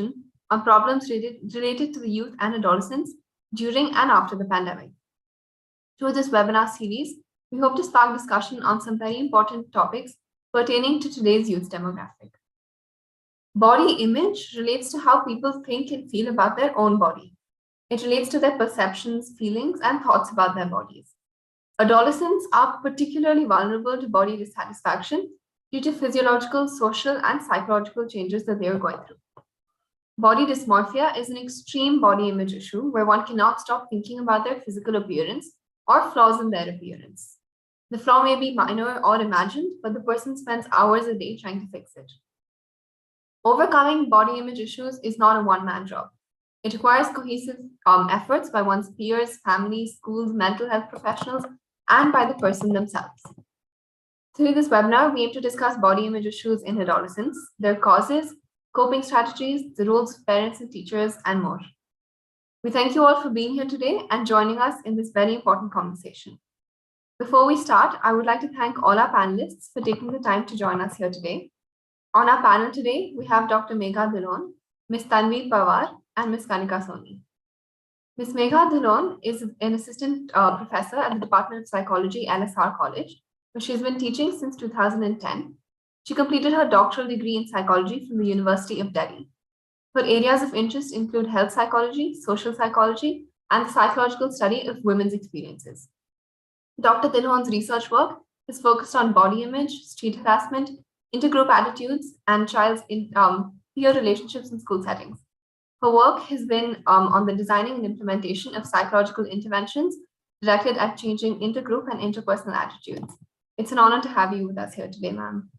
conversation on problems related to the youth and adolescents during and after the pandemic. Through this webinar series, we hope to spark discussion on some very important topics pertaining to today's youth demographic. Body image relates to how people think and feel about their own body. It relates to their perceptions, feelings, and thoughts about their bodies. Adolescents are particularly vulnerable to body dissatisfaction due to physiological, social, and psychological changes that they are going through. Body dysmorphia is an extreme body image issue where one cannot stop thinking about their physical appearance or flaws in their appearance. The flaw may be minor or imagined, but the person spends hours a day trying to fix it. Overcoming body image issues is not a one-man job. It requires cohesive efforts by one's peers, families, schools, mental health professionals, and by the person themselves. Through this webinar, we aim to discuss body image issues in adolescence, their causes, coping strategies, the roles of parents and teachers, and more. We thank you all for being here today and joining us in this very important conversation. Before we start, I would like to thank all our panelists for taking the time to join us here today. On our panel today, we have Dr. Megha Dhillon, Ms. Tanvi Pawar, and Ms. Kanika Soni. Ms. Megha Dhillon is an assistant professor at the Department of Psychology, LSR College, where she's been teaching since 2010. She completed her doctoral degree in psychology from the University of Delhi. Her areas of interest include health psychology, social psychology, and the psychological study of women's experiences. Dr. Dhillon's research work is focused on body image, street harassment, intergroup attitudes, and child's peer relationships in school settings. Her work has been on the designing and implementation of psychological interventions directed at changing intergroup and interpersonal attitudes. It's an honor to have you with us here today, ma'am.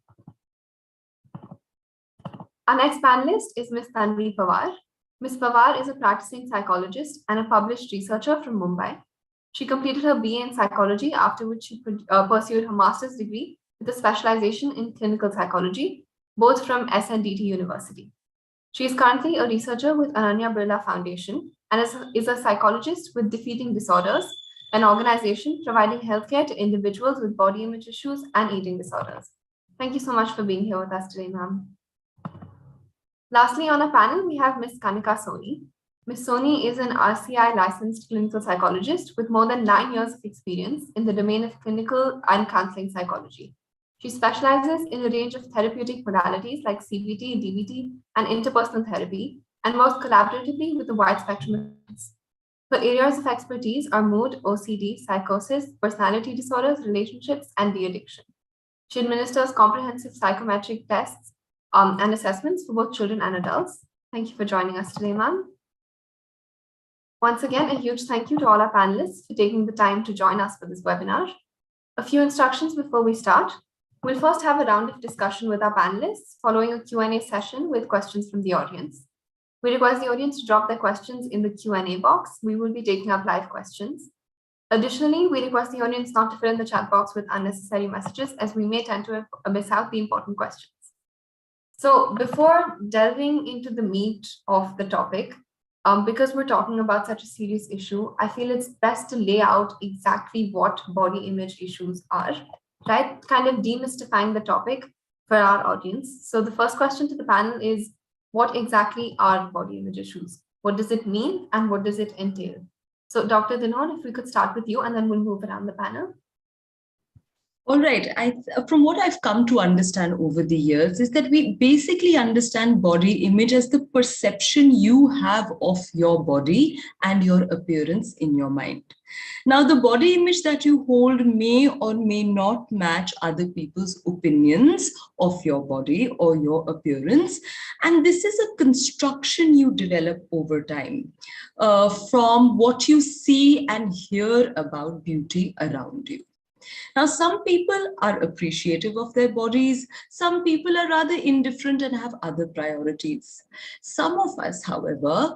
Our next panelist is Ms. Tanvi Pawar. Ms. Pawar is a practicing psychologist and a published researcher from Mumbai. She completed her BA in psychology, after which she pursued her master's degree with a specialization in clinical psychology, both from SNDT University. She is currently a researcher with Ananya Birla Foundation and is a psychologist with Defeating Disorders, an organization providing healthcare to individuals with body image issues and eating disorders. Thank you so much for being here with us today, ma'am. Lastly, on our panel, we have Ms. Kanika Soni. Ms. Soni is an RCI licensed clinical psychologist with more than 9 years of experience in the domain of clinical and counseling psychology. She specializes in a range of therapeutic modalities like CBT, DBT, and interpersonal therapy, and works collaboratively with a wide spectrum of fields. Her areas of expertise are mood, OCD, psychosis, personality disorders, relationships, and de-addiction. She administers comprehensive psychometric tests and assessments for both children and adults. Thank you for joining us today, ma'am. Once again, a huge thank you to all our panelists for taking the time to join us for this webinar. A few instructions before we start. We'll first have a round of discussion with our panelists, following a Q&A session with questions from the audience. We request the audience to drop their questions in the Q&A box. We will be taking up live questions. Additionally, we request the audience not to fill in the chat box with unnecessary messages, as we may tend to miss out the important questions. So before delving into the meat of the topic, because we're talking about such a serious issue, I feel it's best to lay out exactly what body image issues are, right? Kind of demystifying the topic for our audience. So the first question to the panel is, what exactly are body image issues? What does it mean and what does it entail? So Dr. Dhillon, if we could start with you and then we'll move around the panel. All right. From what I've come to understand over the years is that we basically understand body image as the perception you have of your body and your appearance in your mind. Now, the body image that you hold may or may not match other people's opinions of your body or your appearance. And this is a construction you develop over time from what you see and hear about beauty around you. Now, some people are appreciative of their bodies. Some people are rather indifferent and have other priorities. Some of us, however,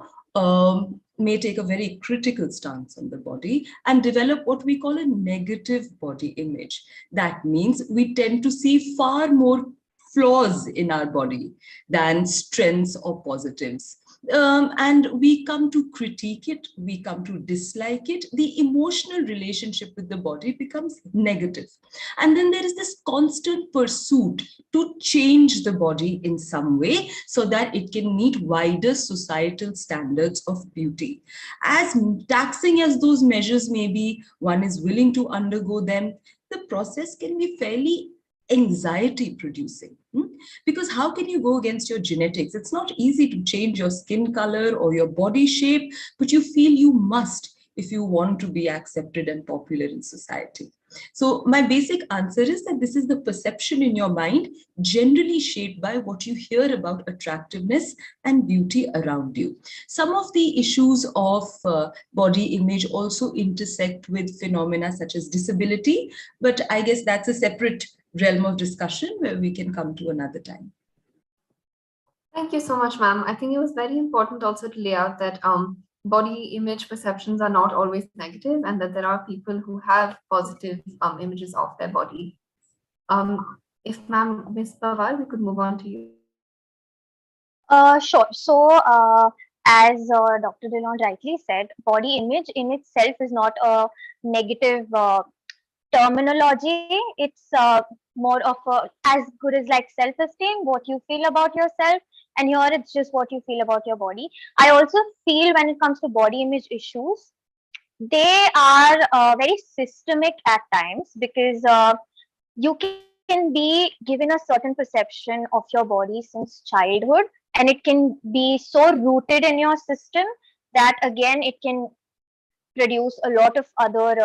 may take a very critical stance on the body and develop what we call a negative body image. That means we tend to see far more flaws in our body than strengths or positives. And we come to critique it, we come to dislike it. The emotional relationship with the body becomes negative. And then there is this constant pursuit to change the body in some way so that it can meet wider societal standards of beauty. As taxing as those measures may be, one is willing to undergo them. The process can be fairly anxiety producing. Because how can you go against your genetics? It's not easy to change your skin color or your body shape, but you feel you must if you want to be accepted and popular in society. So my basic answer is that this is the perception in your mind, generally shaped by what you hear about attractiveness and beauty around you. Some of the issues of body image also intersect with phenomena such as disability, but I guess that's a separate realm of discussion where we can come to another time. Thank you so much, ma'am. I think it was very important also to lay out that body image perceptions are not always negative, and that there are people who have positive images of their body. If ma'am, Ms. Pawar, we could move on to you. Sure. So, as Dr. Dillon rightly said, body image in itself is not a negative terminology. It's more of a as good as like self-esteem, what you feel about yourself, and here it's just what you feel about your body. I also feel when it comes to body image issues, they are very systemic at times because you can be given a certain perception of your body since childhood, and it can be so rooted in your system that again it can produce a lot of other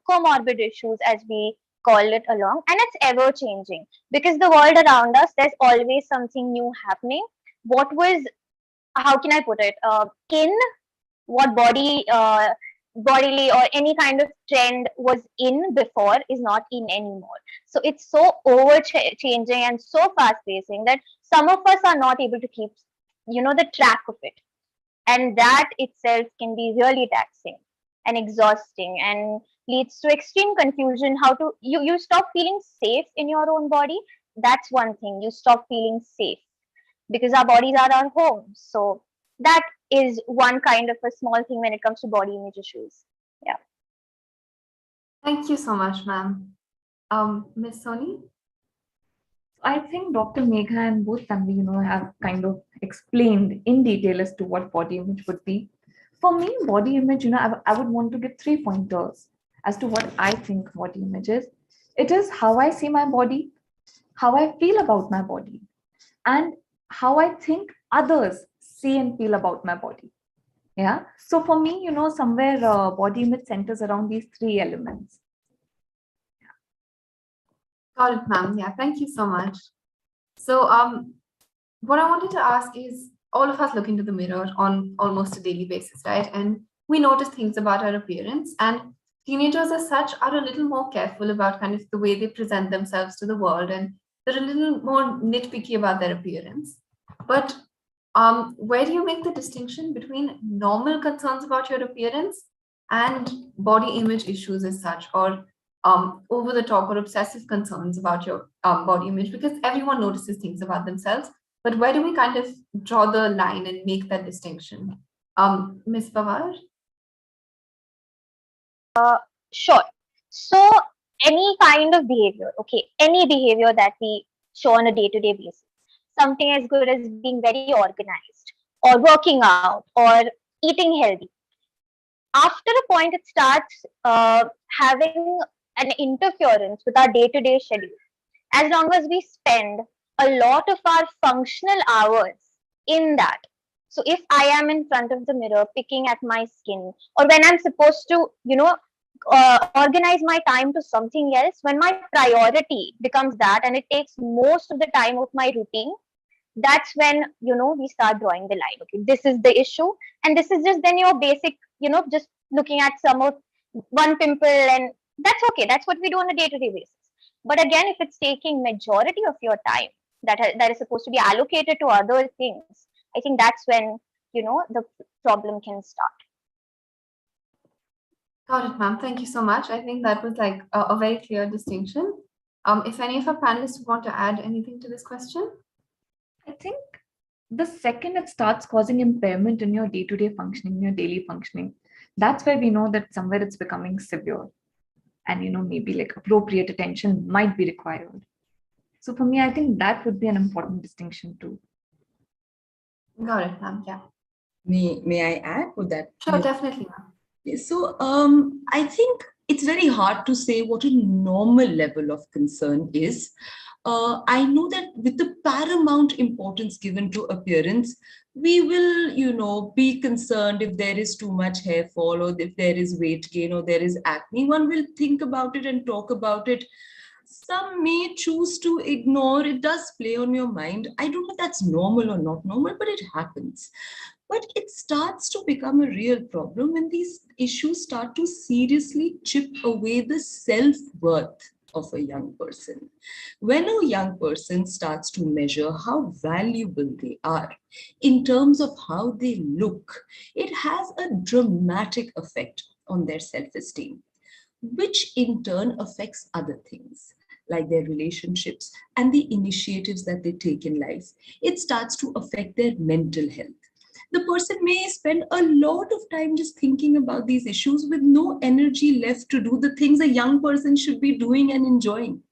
comorbid issues as we call it along, and it's ever changing because the world around us, there's always something new happening. What was, how can I put it, in what bodily or any kind of trend was in before is not in anymore. So it's so over changing and so fast pacing that some of us are not able to keep the track of it, and that itself can be really taxing and exhausting and leads to extreme confusion. How to you stop feeling safe in your own body. That's one thing, you stop feeling safe because our bodies are our homes. So that is one kind of a small thing when it comes to body image issues. Yeah. Thank you so much, ma'am. Ms. Soni? I think Dr. Megha and both Tanvi, have kind of explained in detail as to what body image would be. For me, body image, I would want to give 3 pointers as to what I think body image is. It is how I see my body, how I feel about my body, and how I think others see and feel about my body. Yeah. So for me, somewhere body image centers around these 3 elements. Got it, ma'am. Yeah, thank you so much. So, what I wanted to ask is, all of us look into the mirror on almost a daily basis, right? And we notice things about our appearance. And teenagers, as such, are a little more careful about kind of the way they present themselves to the world, and they're a little more nitpicky about their appearance. But where do you make the distinction between normal concerns about your appearance and body image issues as such, or over the top or obsessive concerns about your body image? Because everyone notices things about themselves, but where do we kind of draw the line and make that distinction? Ms. Pawar? Sure. So any kind of behavior, okay, any behavior that we show on a day-to-day basis, something as good as being very organized or working out or eating healthy. After a point, it starts having an interference with our day-to-day schedule. As long as we spend a lot of our functional hours in that. So if I am in front of the mirror picking at my skin, or when I'm supposed to, organize my time to something else, when my priority becomes that and it takes most of the time of my routine, that's when we start drawing the line. Okay, this is the issue, and this is just then your basic, just looking at some of one pimple, and that's okay. That's what we do on a day-to-day basis. But again, if it's taking majority of your time that is supposed to be allocated to other things, I think that's when the problem can start. Got it, ma'am. Thank you so much. I think that was like a very clear distinction. If any of our panelists want to add anything to this question? I think the second it starts causing impairment in your day-to-day functioning, your daily functioning, that's where we know that somewhere it's becoming severe. And maybe like appropriate attention might be required. So for me, I think that would be an important distinction too. Got it, ma'am. Yeah. May I add? Would that Sure, definitely, ma'am. So I think it's very hard to say what a normal level of concern is. I know that with the paramount importance given to appearance, we will, be concerned if there is too much hair fall or if there is weight gain or there is acne. One will think about it and talk about it. Some may choose to ignore. It does play on your mind. I don't know if that's normal or not normal, but it happens. But it starts to become a real problem when these issues start to seriously chip away the self-worth of a young person. When a young person starts to measure how valuable they are in terms of how they look, it has a dramatic effect on their self-esteem, which in turn affects other things like their relationships and the initiatives that they take in life. It starts to affect their mental health. The person may spend a lot of time just thinking about these issues with no energy left to do the things a young person should be doing and enjoying.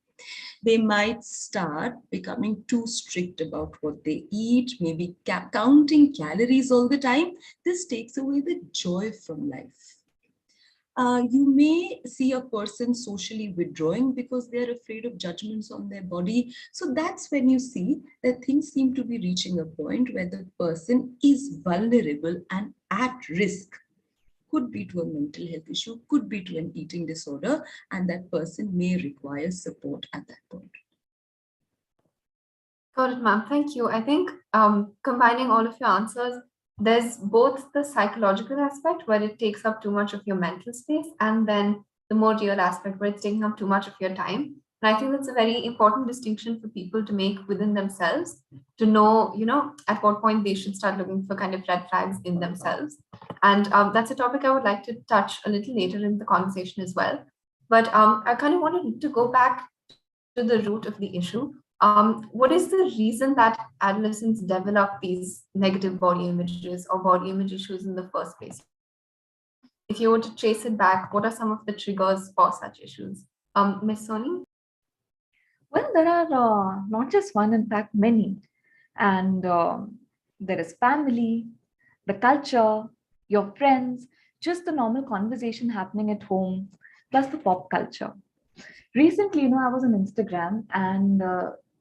They might start becoming too strict about what they eat, maybe counting calories all the time. This takes away the joy from life. You may see a person socially withdrawing because they're afraid of judgments on their body. So that's when you see that things seem to be reaching a point where the person is vulnerable and at risk. Could be to a mental health issue, could be to an eating disorder, and that person may require support at that point. Got it, ma'am. Thank you. I think combining all of your answers, there's both the psychological aspect where it takes up too much of your mental space, and then the more real aspect where it's taking up too much of your time. And I think that's a very important distinction for people to make within themselves, to know, at what point they should start looking for kind of red flags in themselves. And that's a topic I would like to touch a little later in the conversation as well. But I kind of wanted to go back to the root of the issue. What is the reason that adolescents develop these negative body images or body image issues in the first place? If you were to trace it back, what are some of the triggers for such issues? Ms. Soni? Well, there are not just one, in fact, many. And there is family, the culture, your friends, just the normal conversation happening at home, plus the pop culture. Recently, I was on Instagram and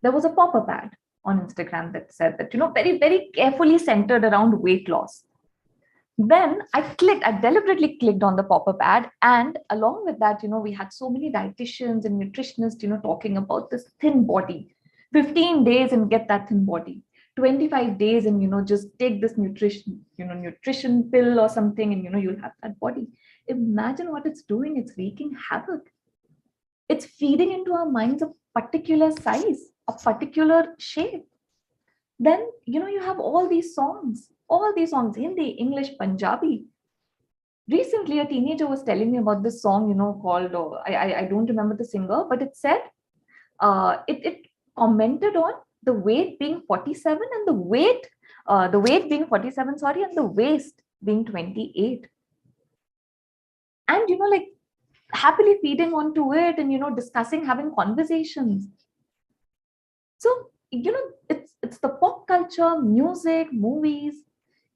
there was a pop-up ad on Instagram that said that, very, very carefully centered around weight loss. Then I deliberately clicked on the pop-up ad. And along with that, we had so many dietitians and nutritionists, talking about this thin body, 15 days and get that thin body, 25 days and, just take this nutrition pill or something and, you'll have that body. Imagine what it's doing. It's wreaking havoc. It's feeding into our minds a particular size, a particular shape. Then, you have all these songs, Hindi, English, Punjabi. Recently, a teenager was telling me about this song, called, I don't remember the singer, but it said, it commented on the weight being 47 and the weight being 47, sorry, and the waist being 28. And, happily feeding onto it and, discussing, having conversations. So, it's the pop culture, music, movies.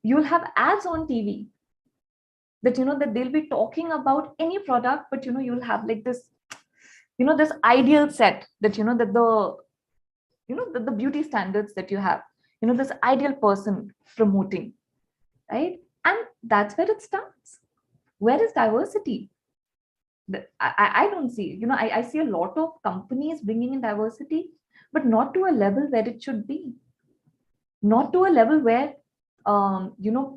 You'll have ads on TV that, that they'll be talking about any product, but, you'll have like this, this ideal set that, that the beauty standards that you have, this ideal person promoting, right? And that's where it starts. Where is diversity? I don't see, I see a lot of companies bringing in diversity, but not to a level where it should be. Not to a level where,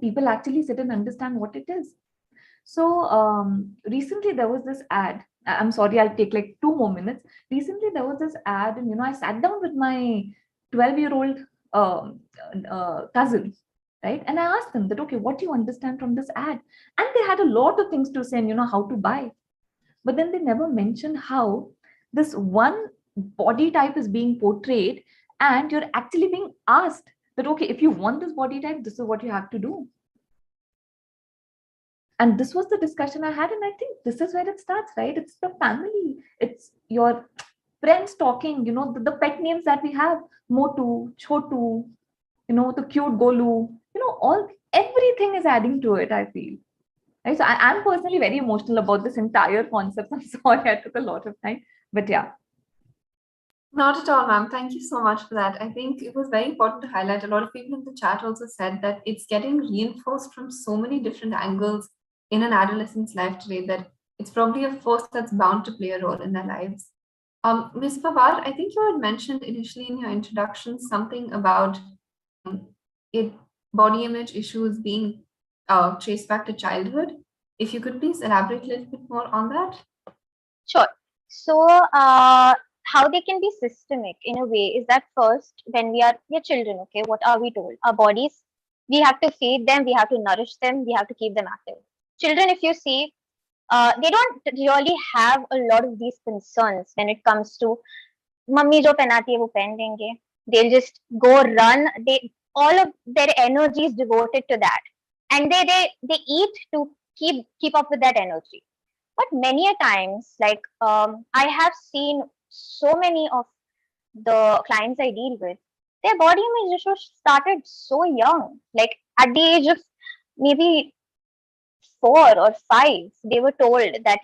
people actually sit and understand what it is. So recently there was this ad. I'm sorry, I'll take like 2 more minutes. Recently there was this ad and, I sat down with my 12-year-old cousin, right? And I asked them that, okay, what do you understand from this ad? And they had a lot of things to say and, how to buy. But then they never mentioned how this one body type is being portrayed, and you're actually being asked that, okay, if you want this body type, this is what you have to do. And this was the discussion I had, and I think this is where it starts, right? It's the family, it's your friends talking, the pet names that we have, Motu, Chotu, the cute Golu, all everything is adding to it, I feel. Right? So I'm personally very emotional about this entire concept. I'm sorry I took a lot of time, but yeah. Not at all, ma'am. Thank you so much for that. I think it was very important to highlight. A lot of people in the chat also said that it's getting reinforced from so many different angles in an adolescent's life today that it's probably a force that's bound to play a role in their lives. Ms. Pawar, I think you had mentioned initially in your introduction something about it, body image issues being traced back to childhood. If you could please elaborate a little bit more on that. Sure. So, how they can be systemic in a way is that first, when we're children, okay, what are we told? Our bodies, we have to feed them, we have to nourish them, we have to keep them active. Children, if you see, they don't really have a lot of these concerns when it comes to mummy jo pehnati hai wo pehn lenge. They'll just go run. All of their energy is devoted to that, and they eat to keep up with that energy. But many a times, like I have seen so many of the clients I deal with, their body image issues started so young, like at the age of maybe 4 or 5. They were told that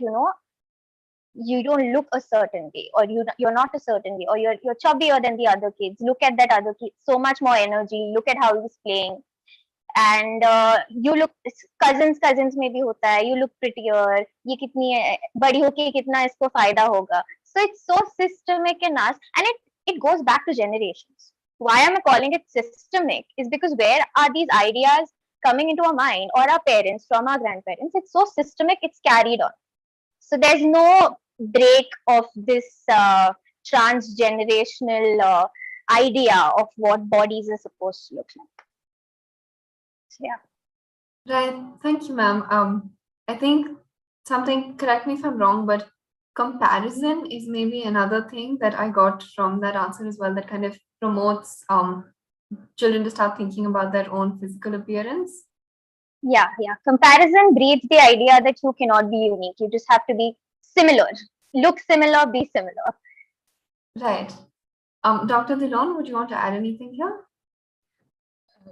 you don't look a certain way, or you're not a certain way, or you're chubbier than the other kids. Look at that other kid, so much more energy. Look at how he's playing, and you look, cousins में भी होता है, you look prettier, ये कितनी बड़ी होके कितना इसको फायदा होगा. So it's so systemic in us, and it goes back to generations. Why am I calling it systemic is because where are these ideas coming into our mind, or our parents, from our grandparents? It's so systemic, it's carried on. So there's no break of this transgenerational idea of what bodies are supposed to look like. So, yeah. Right. Thank you, ma'am. I think something, correct me if I'm wrong, but comparison is maybe another thing that I got from that answer as well, that kind of promotes children to start thinking about their own physical appearance. Yeah. Comparison breeds the idea that you cannot be unique. You just have to be similar. Look similar, be similar. Right. Dr. Dhillon, would you want to add anything here?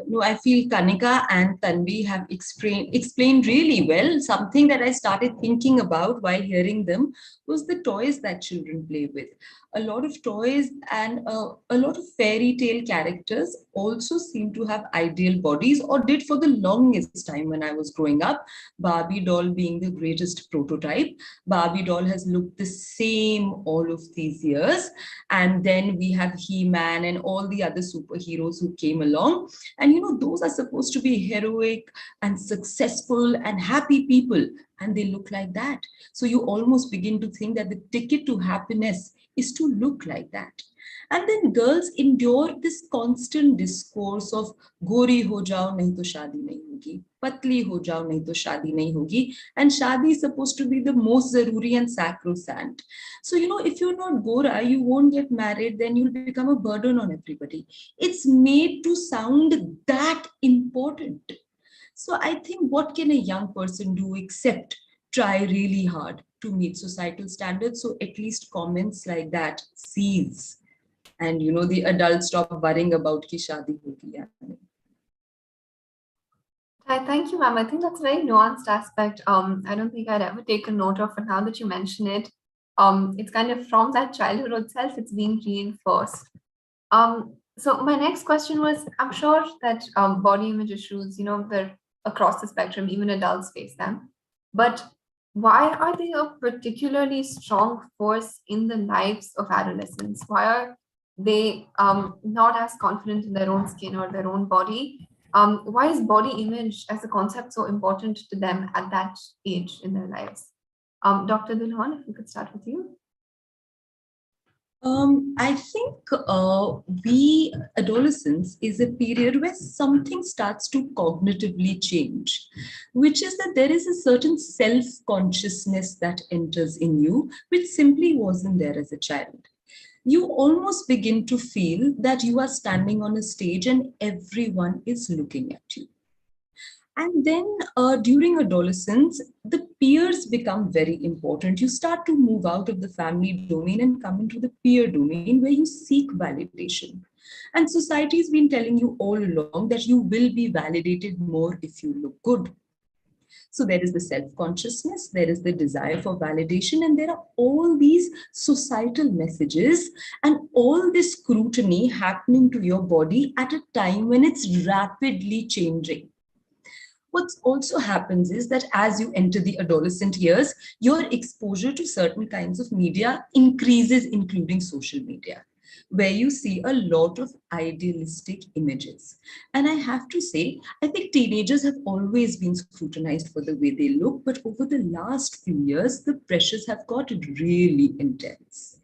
No, I feel Kanika and Tanvi have explained really well. Something that I started thinking about while hearing them was the toys that children play with. A lot of toys and a lot of fairy tale characters also seem to have ideal bodies, or did for the longest time when I was growing up. Barbie doll being the greatest prototype. Barbie doll has looked the same all of these years. And then we have He-Man and all the other superheroes who came along. And those are supposed to be heroic and successful and happy people, and they look like that. So you almost begin to think that the ticket to happiness is to look like that. And then girls endure this constant discourse of gori ho jao nahi to shadi nahi hogi, patli ho jao nahi to shadi nahi hogi, and shadi is supposed to be the most zaruri and sacrosanct. So if you're not gora, you won't get married, then you'll become a burden on everybody. It's made to sound that important. So I think, what can a young person do except try really hard to meet societal standards? So at least comments like that cease, and the adults stop worrying about ki shadi hogi. Thank you, ma'am. I think that's a very nuanced aspect. I don't think I'd ever taken note of it. Now that you mention it, it's kind of from that childhood itself, it's being reinforced. So my next question was, I'm sure that body image issues, they're across the spectrum, even adults face them. But why are they a particularly strong force in the lives of adolescents? Why are they not as confident in their own skin or their own body? Why is body image as a concept so important to them at that age in their lives? Dr. Dhillon, if we could start with you. I think we adolescence is a period where something starts to cognitively change, which is that there is a certain self-consciousness that enters in you, which simply wasn't there as a child. you almost begin to feel that you are standing on a stage and everyone is looking at you. And then during adolescence, the peers become very important. You start to move out of the family domain and come into the peer domain where you seek validation. And society has been telling you all along that you will be validated more if you look good. So there is the self-consciousness, there is the desire for validation, and there are all these societal messages and all this scrutiny happening to your body at a time when it's rapidly changing. What also happens is that as you enter the adolescent years, your exposure to certain kinds of media increases, including social media, where you see a lot of idealistic images. And I have to say, I think teenagers have always been scrutinized for the way they look, but over the last few years, the pressures have got really intense.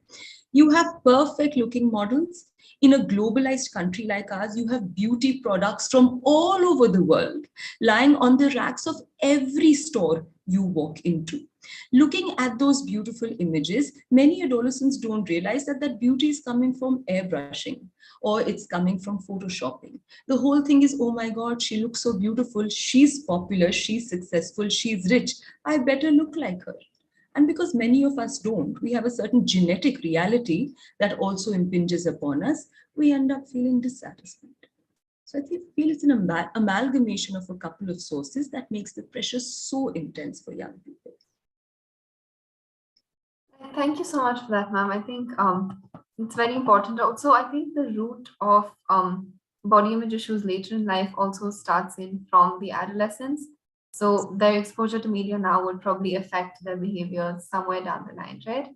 You have perfect looking models. In a globalized country like ours, you have beauty products from all over the world lying on the racks of every store you walk into. Looking at those beautiful images, many adolescents don't realize that that beauty is coming from airbrushing or it's coming from photoshopping. The whole thing is, oh my God, she looks so beautiful. She's popular. She's successful. She's rich. I better look like her. And because many of us don't, we have a certain genetic reality that also impinges upon us, we end up feeling dissatisfied. So I feel it's an amalgamation of a couple of sources that makes the pressure so intense for young people. Thank you so much for that, ma'am. I think it's very important. Also, I think the root of body image issues later in life also starts in from the adolescence. So their exposure to media now would probably affect their behavior somewhere down the line, right?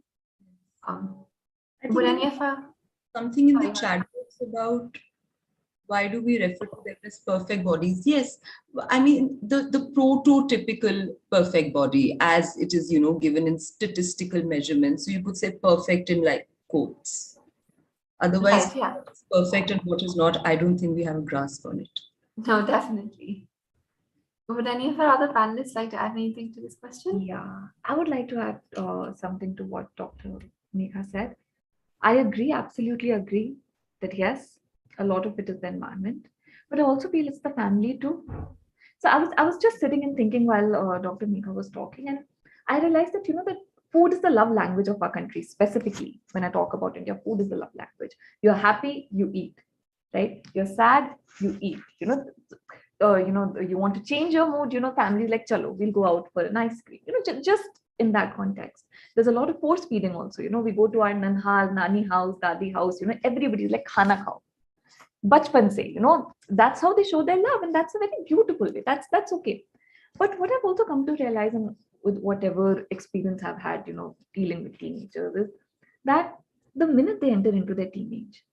Would any of something in the sorry, chat box about why do we refer to them as perfect bodies? Yes, I mean the prototypical perfect body as it is, given in statistical measurements. So you could say perfect in like quotes. Otherwise, right, yeah. what's perfect and what is not, I don't think we have a grasp on it. No, definitely. Would any of our other panelists like to add anything to this question? Yeah, I would like to add something to what Dr. Megha said. I agree, absolutely agree that yes, a lot of it is the environment, but I also feel it's the family too. So I was just sitting and thinking while Dr. Megha was talking, and I realized that that food is the love language of our country. Specifically, when I talk about India, food is the love language. You're happy, you eat, right? You're sad, you eat. You want to change your mood. Families like, chalo, we'll go out for an ice cream. Just in that context, there's a lot of force feeding also. We go to our nanhal, nani house, dadi house. Everybody's like khana khao. Bachpan se, that's how they show their love, and that's a very beautiful way. That's okay. But what I've also come to realize, and with whatever experience I've had, dealing with teenagers, is that the minute they enter into their teenage,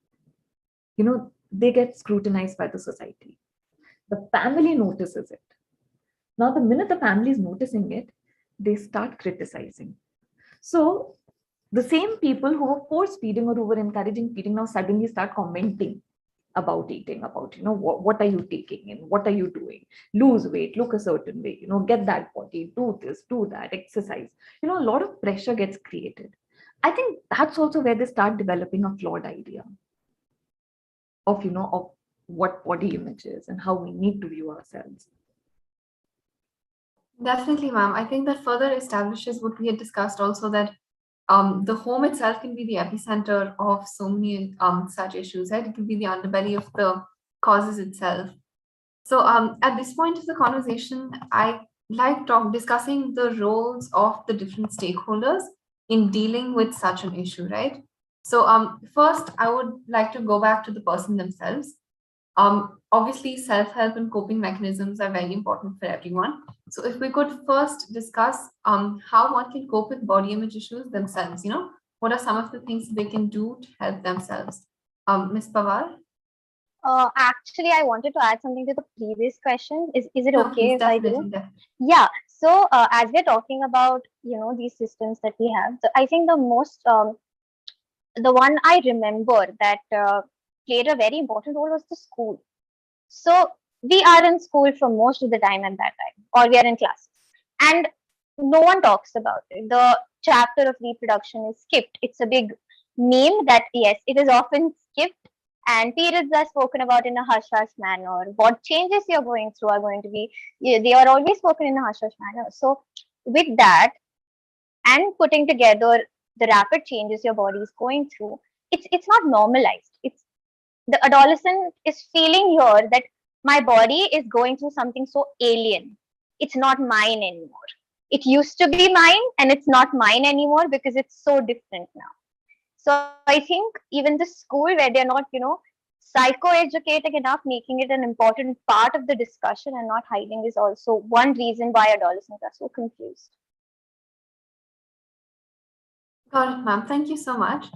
they get scrutinized by the society. The family notices it. Now, the minute the family is noticing it, they start criticizing. So, the same people who were force feeding or who were encouraging feeding now suddenly start commenting about eating, about what are you taking and what are you doing? Lose weight, look a certain way, get that body, do this, do that, exercise. A lot of pressure gets created. I think that's also where they start developing a flawed idea of what body image is and how we need to view ourselves. Definitely, ma'am. I think that further establishes what we had discussed also, that the home itself can be the epicenter of so many such issues, right? It can be the underbelly of the causes itself. So at this point of the conversation, I like discussing the roles of the different stakeholders in dealing with such an issue, right? So first, I would like to go back to the person themselves. Obviously, self-help and coping mechanisms are very important for everyone. So if we could first discuss how one can cope with body image issues themselves, what are some of the things they can do to help themselves? Ms. Pawar? Actually, I wanted to add something to the previous question. Is it No, okay please, if I do? definitely. Yeah. So as we're talking about these systems that we have, I think the most the one I remember that played a very important role was the school. So we are in school for most of the time at that time, or we are in classes, and no one talks about it. The chapter of reproduction is skipped. It's a big meme that yes, it is often skipped and periods are spoken about in a hush hush manner. What changes you're going through are going to be, they are always spoken in a hush hush manner. So, with that and putting together the rapid changes your body is going through, it's not normalized. It's the adolescent is feeling here that my body is going through something so alien. It's not mine anymore. It used to be mine and it's not mine anymore because it's so different now. So I think even the school where they're not, psychoeducating enough, making it an important part of the discussion and not hiding is also one reason why adolescents are so confused. Got it, ma'am. Thank you so much.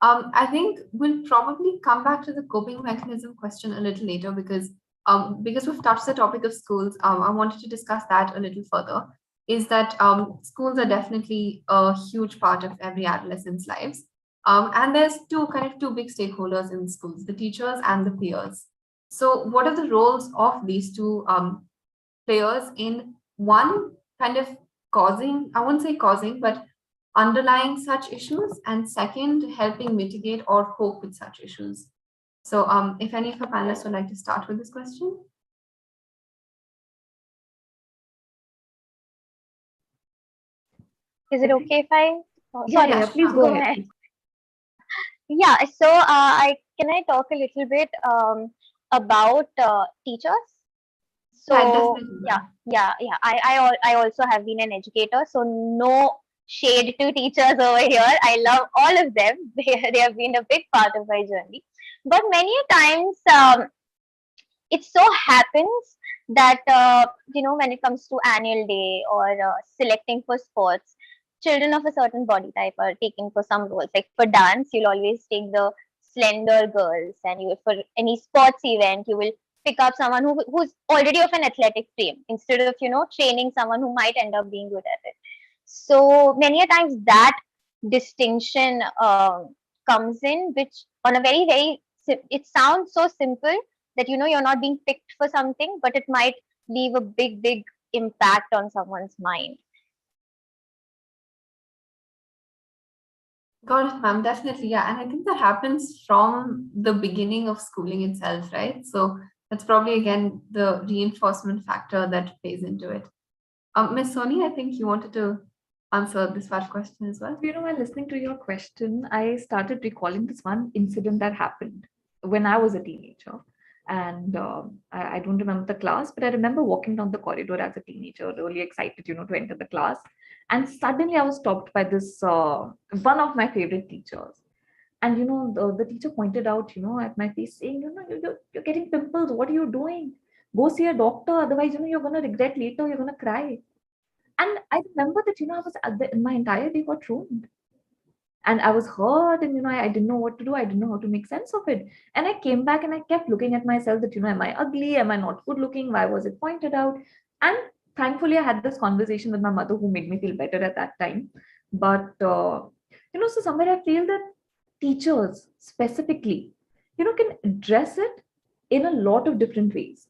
I think we'll probably come back to the coping mechanism question a little later because we've touched the topic of schools. I wanted to discuss that a little further. Is that schools are definitely a huge part of every adolescent's lives. And there's two big stakeholders in schools, the teachers and the peers. So what are the roles of these two players in one kind of causing, I won't say causing, but underlying such issues, and second, helping mitigate or cope with such issues? So if any of our panelists would like to start with this question. Is it okay if I? Oh, Yeah, sorry, yeah, please go go ahead. ahead. Yeah, so I can I talk a little bit about teachers. Yeah, So definitely, yeah, ma'am. yeah. I also have been an educator, so no shade to teachers over here. I love all of them. They have been a big part of my journey. But many a times, it so happens that when it comes to annual day or selecting for sports, children of a certain body type are taken for some roles. Like for dance, you'll always take the slender girls, and you for any sports event, you will pick up someone who's already of an athletic frame instead of training someone who might end up being good at it. So many a times that distinction comes in, which on a very it sounds so simple that you're not being picked for something, but it might leave a big impact on someone's mind. Got it, ma'am. Definitely, yeah. And I think that happens from the beginning of schooling itself, right? So that's probably again the reinforcement factor that plays into it. Miss Soni, I think you wanted to answer this first question as well. While listening to your question, I started recalling this one incident that happened when I was a teenager. And I don't remember the class, but I remember walking down the corridor as a teenager, really excited, to enter the class. And suddenly I was stopped by this one of my favorite teachers. And the teacher pointed out, at my face, saying, you're getting pimples. What are you doing? Go see a doctor. Otherwise, you're going to regret later. You're going to cry. And I remember that, I was my entire day got ruined. And I was hurt, and I didn't know what to do. I didn't know how to make sense of it. And I came back and I kept looking at myself that, am I ugly? Am I not good looking? Why was it pointed out? And thankfully, I had this conversation with my mother who made me feel better at that time. But, so somewhere I feel that teachers specifically, can address it in a lot of different ways.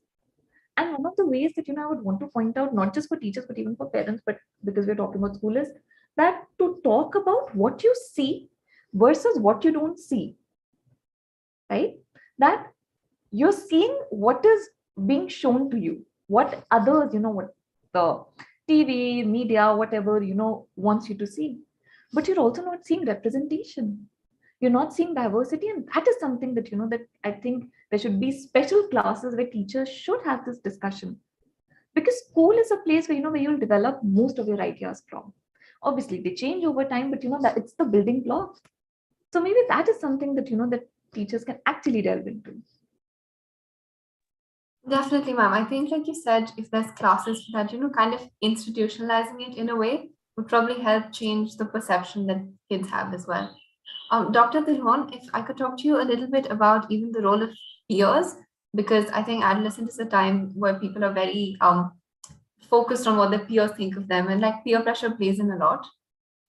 And one of the ways that I would want to point out, not just for teachers, but even for parents, but because we're talking about school, is that to talk about what you see versus what you don't see, right? That you're seeing what is being shown to you, what others, what the TV, media, whatever, wants you to see. But you're also not seeing representation. You're not seeing diversity. And that is something that, that I think there should be special classes where teachers should have this discussion. Because school is a place where, where you'll develop most of your ideas from. Obviously, they change over time, but that it's the building block. So maybe that is something that, that teachers can actually delve into. Definitely, ma'am. I think, like you said, if there's classes that, kind of institutionalizing it in a way would probably help change the perception that kids have as well. Dr. Dilhon, if I could talk to you a little bit about even the role of peers, because I think adolescent is a time where people are very focused on what their peers think of them, and like peer pressure plays in a lot.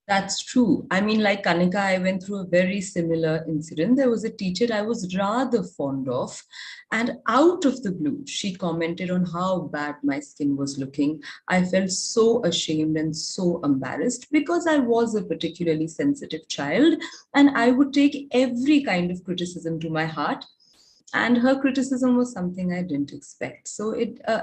That's true. I mean, like Kanika, I went through a very similar incident. There was a teacher I was rather fond of, and out of the blue, she commented on how bad my skin was looking. I felt so ashamed and so embarrassed because I was a particularly sensitive child, and I would take every kind of criticism to my heart. And her criticism was something I didn't expect. So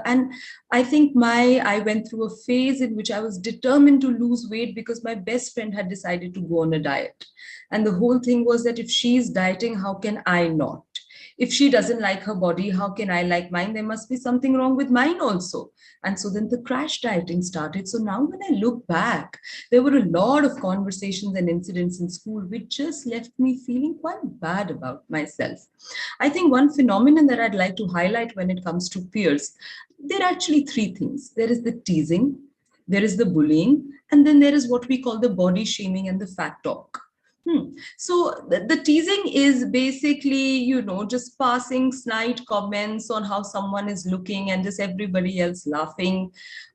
and I think I went through a phase in which I was determined to lose weight because my best friend had decided to go on a diet. And the whole thing was that if she's dieting, how can I not? If she doesn't like her body, how can I like mine? There must be something wrong with mine also. And so then the crash dieting started. So now when I look back, there were a lot of conversations and incidents in school which just left me feeling quite bad about myself. I think one phenomenon that I'd like to highlight when it comes to peers, there are actually three things. There is the teasing, there is the bullying, and then there is what we call the body shaming and the fat talk. So the teasing is basically, just passing snide comments on how someone is looking and just everybody else laughing.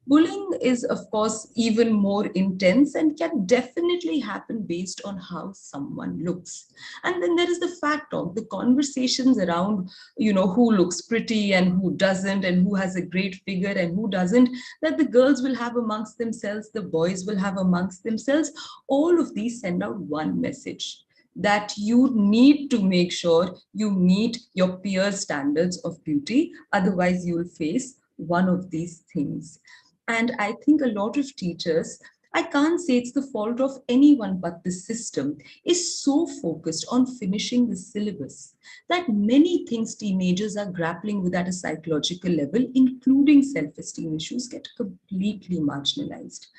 Bullying is, of course, even more intense and can definitely happen based on how someone looks. And then there is the fact talk, the conversations around, who looks pretty and who doesn't, and who has a great figure and who doesn't, that the girls will have amongst themselves, the boys will have amongst themselves. All of these send out one message, that you need to make sure you meet your peer standards of beauty. Otherwise, you will face one of these things. And I think a lot of teachers, I can't say it's the fault of anyone, but the system is so focused on finishing the syllabus that many things teenagers are grappling with at a psychological level, including self-esteem issues, get completely marginalized.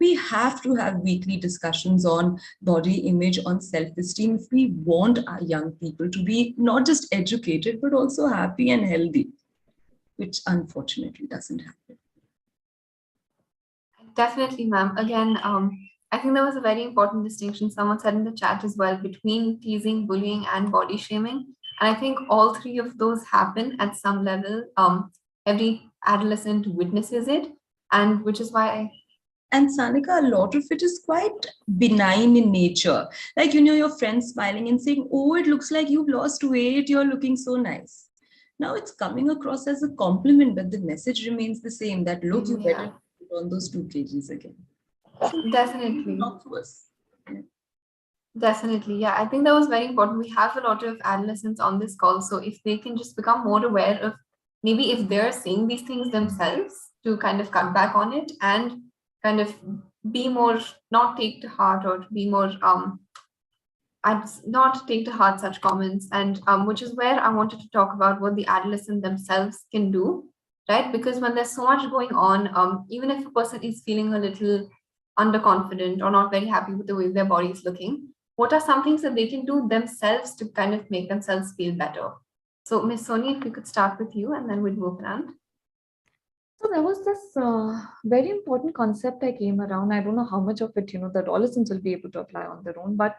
We have to have weekly discussions on body image, on self-esteem, if we want our young people to be not just educated, but also happy and healthy, which unfortunately doesn't happen. Definitely, ma'am. Again, I think there was a very important distinction someone said in the chat as well between teasing, bullying, and body shaming. And I think all three of those happen at some level. Every adolescent witnesses it, and which is why And Sanika, a lot of it is quite benign in nature. Like, your friends smiling and saying, oh, it looks like you've lost weight, you're looking so nice. Now it's coming across as a compliment, but the message remains the same, that look, you better put on those 2 kgs again. Definitely. Talk to us. Definitely. Yeah, I think that was very important. We have a lot of adolescents on this call. So if they can just become more aware of maybe if they're seeing these things themselves to kind of cut back on it and kind of be more, not take to heart or be more, I'd not take to heart such comments. And which is where I wanted to talk about what the adolescent themselves can do, right? Because when there's so much going on, even if a person is feeling a little underconfident or not very happy with the way their body is looking, what are some things that they can do themselves to kind of make themselves feel better? So, Miss Soni, if we could start with you and then we'd move around. So there was this very important concept I came around. I don't know how much of it, the adolescents will be able to apply on their own, but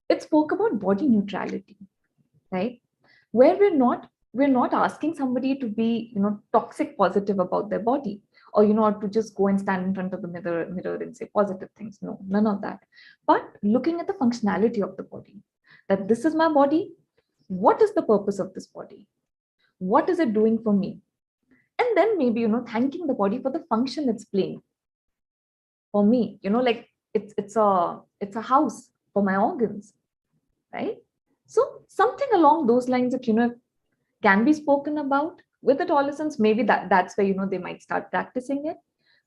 it spoke about body neutrality, right? Where we're not asking somebody to be, toxic positive about their body, or to just go and stand in front of the mirror and say positive things. No, none of that. But looking at the functionality of the body, that this is my body. What is the purpose of this body? What is it doing for me? And then maybe, thanking the body for the function it's playing for me. Like it's a house for my organs, right? So something along those lines that can be spoken about with adolescents. Maybe that's where they might start practicing it.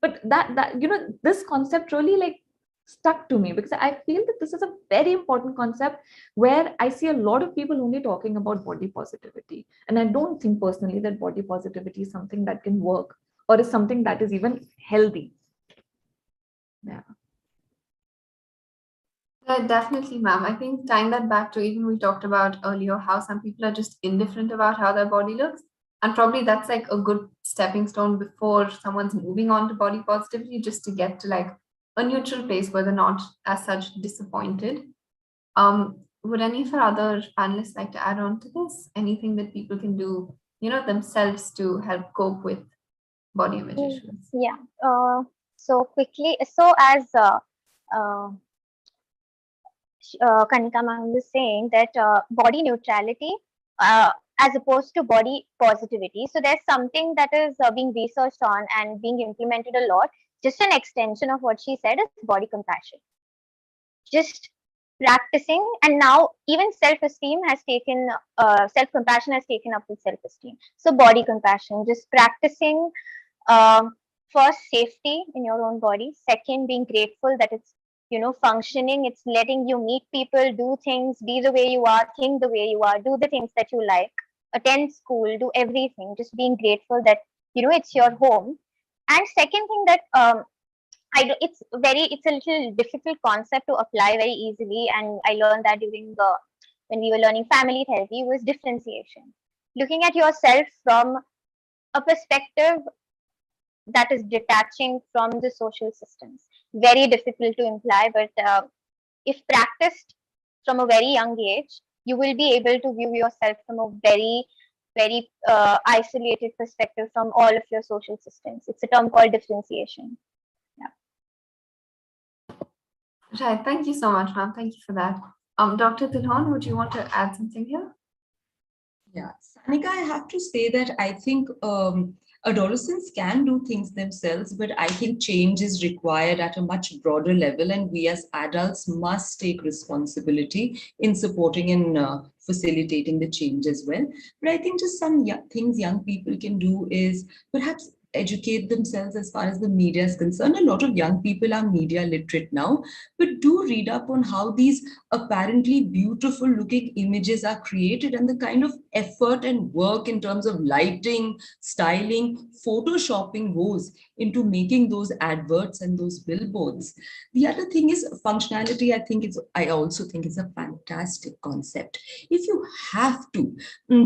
But that this concept really like stuck to me, because I feel that this is a very important concept where I see a lot of people only talking about body positivity, and I don't think personally that body positivity is something that can work or is something that is even healthy. Yeah. Yeah, definitely, ma'am. I think tying that back to even we talked about earlier how some people are just indifferent about how their body looks. And probably that's like a good stepping stone before someone's moving on to body positivity, just to get to like a neutral place where they're not as such disappointed. Would any of our other panelists like to add on to this? Anything that people can do, themselves to help cope with body image issues? Yeah. So quickly, so as Kanika ma'am was saying that body neutrality as opposed to body positivity. So there's something that is being researched on and being implemented a lot. Just an extension of what she said is body compassion. Just practicing, and now even self-esteem has taken, self-compassion has taken up with self-esteem. So body compassion, just practicing first safety in your own body, second being grateful that it's functioning, it's letting you meet people, do things, be the way you are, think the way you are, do the things that you like, attend school, do everything, just being grateful that it's your home. And second thing that it's a little difficult concept to apply very easily, and I learned that during the when we were learning family therapy, was differentiation, looking at yourself from a perspective that is detaching from the social systems. Very difficult to imply, but if practiced from a very young age, you will be able to view yourself from a very isolated perspective from all of your social systems. It's a term called differentiation. Right. Thank you so much, ma'am. Thank you for that. Dr. Tilhon, would you want to add something here? Yeah, Sanika, I have to say that I think adolescents can do things themselves, but I think change is required at a much broader level, and we as adults must take responsibility in supporting and facilitating the change as well. But I think just some things young people can do is perhaps educate themselves as far as the media is concerned. A lot of young people are media literate now, but do read up on how these apparently beautiful looking images are created and the kind of effort and work in terms of lighting, styling, photoshopping goes into making those adverts and those billboards. The other thing is functionality. I also think it's a fantastic concept. If you have to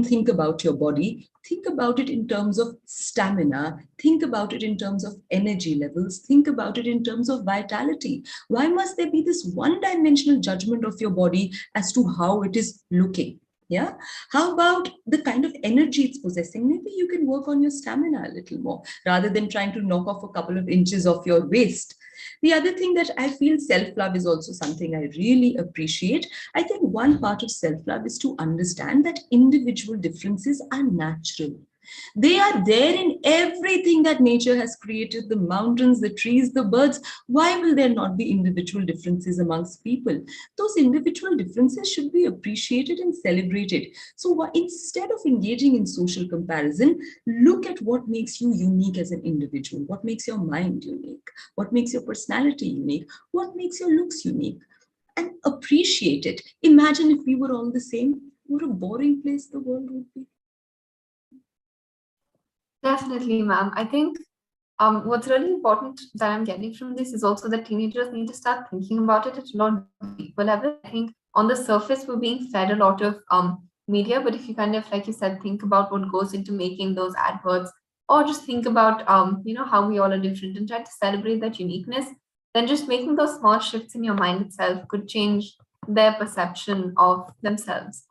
think about your body, think about it in terms of stamina, think about it in terms of energy levels, think about it in terms of vitality. Why must there be this one-dimensional judgment of your body as to how it is looking? Yeah. How about the kind of energy it's possessing? Maybe you can work on your stamina a little more rather than trying to knock off a couple of inches of your waist. The other thing that I feel self-love is also something I really appreciate. I think one part of self-love is to understand that individual differences are natural. They are there in everything that nature has created, the mountains, the trees, the birds. Why will there not be individual differences amongst people? Those individual differences should be appreciated and celebrated. So instead of engaging in social comparison, look at what makes you unique as an individual. What makes your mind unique? What makes your personality unique? What makes your looks unique? And appreciate it. Imagine if we were all the same. What a boring place the world would be. Definitely, ma'am. I think what's really important that I'm getting from this is also that teenagers need to start thinking about it at a lot deeper level. I think on the surface, we're being fed a lot of media, but if you kind of, like you said, think about what goes into making those adverts, or just think about, how we all are different and try to celebrate that uniqueness, then just making those small shifts in your mind itself could change their perception of themselves.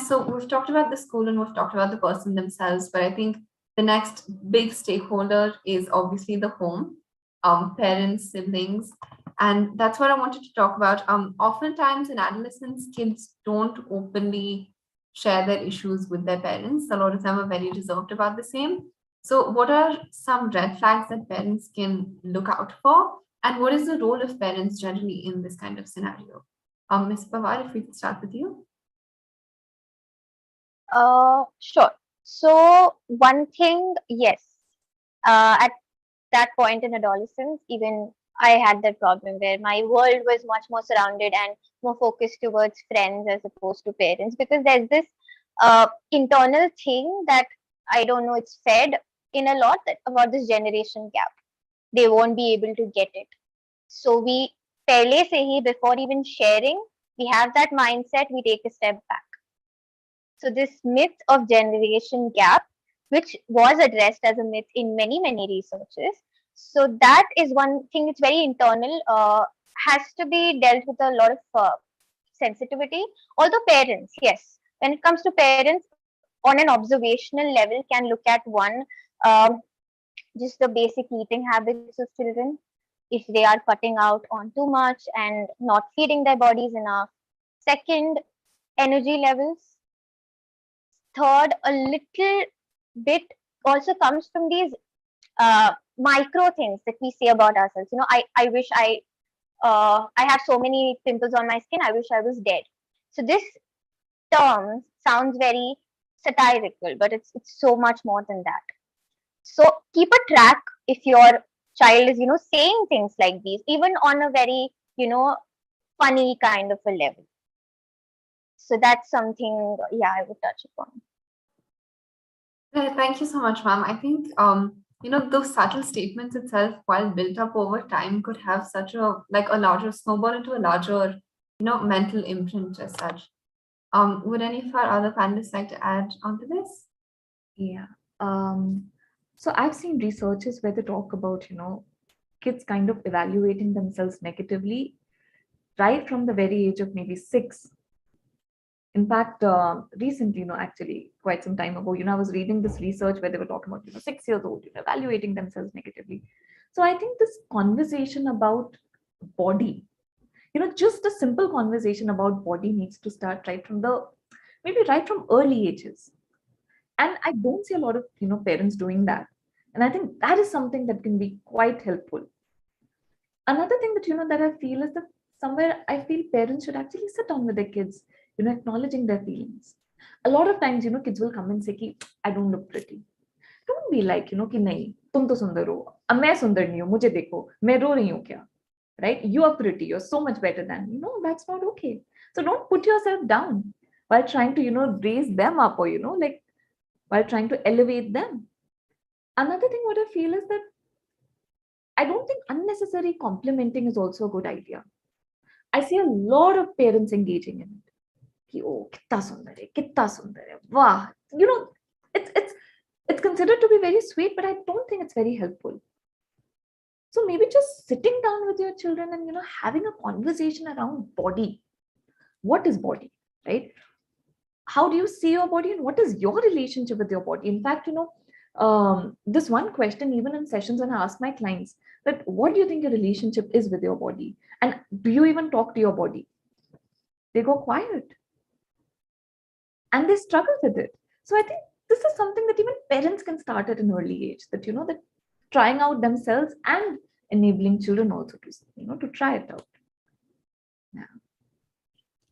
So we've talked about the school and we've talked about the person themselves, but I think the next big stakeholder is obviously the home, parents, siblings, and that's what I wanted to talk about. Oftentimes in adolescence, kids don't openly share their issues with their parents. A lot of them are very reserved about the same. So what are some red flags that parents can look out for? And what is the role of parents generally in this kind of scenario? Ms. Pawar, if we could start with you. Sure. So one thing, yes, at that point in adolescence, even I had that problem where my world was much more surrounded and more focused towards friends as opposed to parents, because there's this internal thing that I don't know, it's fed in a lot about this generation gap. They won't be able to get it. So we, pehle se hi, before even sharing, we have that mindset, we take a step back. So this myth of generation gap, which was addressed as a myth in many researches. So that is one thing. It's very internal. Has to be dealt with a lot of sensitivity. Although parents, yes, when it comes to parents, on an observational level, can look at one, just the basic eating habits of children. if they are cutting out on too much and not feeding their bodies enough. Second, energy levels. Third, a little bit also comes from these micro things that we say about ourselves. I wish I have so many pimples on my skin. I wish I was dead. So this term sounds very satirical, but it's so much more than that. So keep a track if your child is saying things like these, even on a very funny kind of a level. So that's something, yeah, I would touch upon. Thank you so much, ma'am. I think those subtle statements itself, while built up over time, could have such a larger snowball into a larger, mental imprint as such. Would any of our other panelists like to add onto this? Yeah. So I've seen researches where they talk about, kids kind of evaluating themselves negatively right from the very age of maybe 6. In fact, recently, actually, quite some time ago, I was reading this research where they were talking about, 6 years old, evaluating themselves negatively. So I think this conversation about body, just a simple conversation about body needs to start maybe right from early ages. And I don't see a lot of, parents doing that. And I think that is something that can be quite helpful. Another thing that, that I feel is that somewhere I feel parents should actually sit down with their kids, acknowledging their feelings. A lot of times, kids will come and say, ki, I don't look pretty. Don't be like, कि नहीं, तुम तो सुंदर हो, अब मैं सुंदर नहीं हूँ, मुझे देखो, मैं रो रही हूँ क्या? Right? You are pretty, you're so much better than me. No, that's not okay. So don't put yourself down while trying to, raise them up or, while trying to elevate them. Another thing what I feel is that I don't think unnecessary complimenting is also a good idea. I see a lot of parents engaging in it. Ki, oh, kitta sundar hai, wow. It's considered to be very sweet, but I don't think it's very helpful. So maybe just sitting down with your children and having a conversation around body. What is body, right? How do you see your body and what is your relationship with your body? In fact, this one question, even in sessions when I ask my clients that what do you think your relationship is with your body? And do you even talk to your body? They go quiet. And they struggle with it. So I think this is something that even parents can start at an early age, that, that trying out themselves and enabling children also to try it out. Yeah.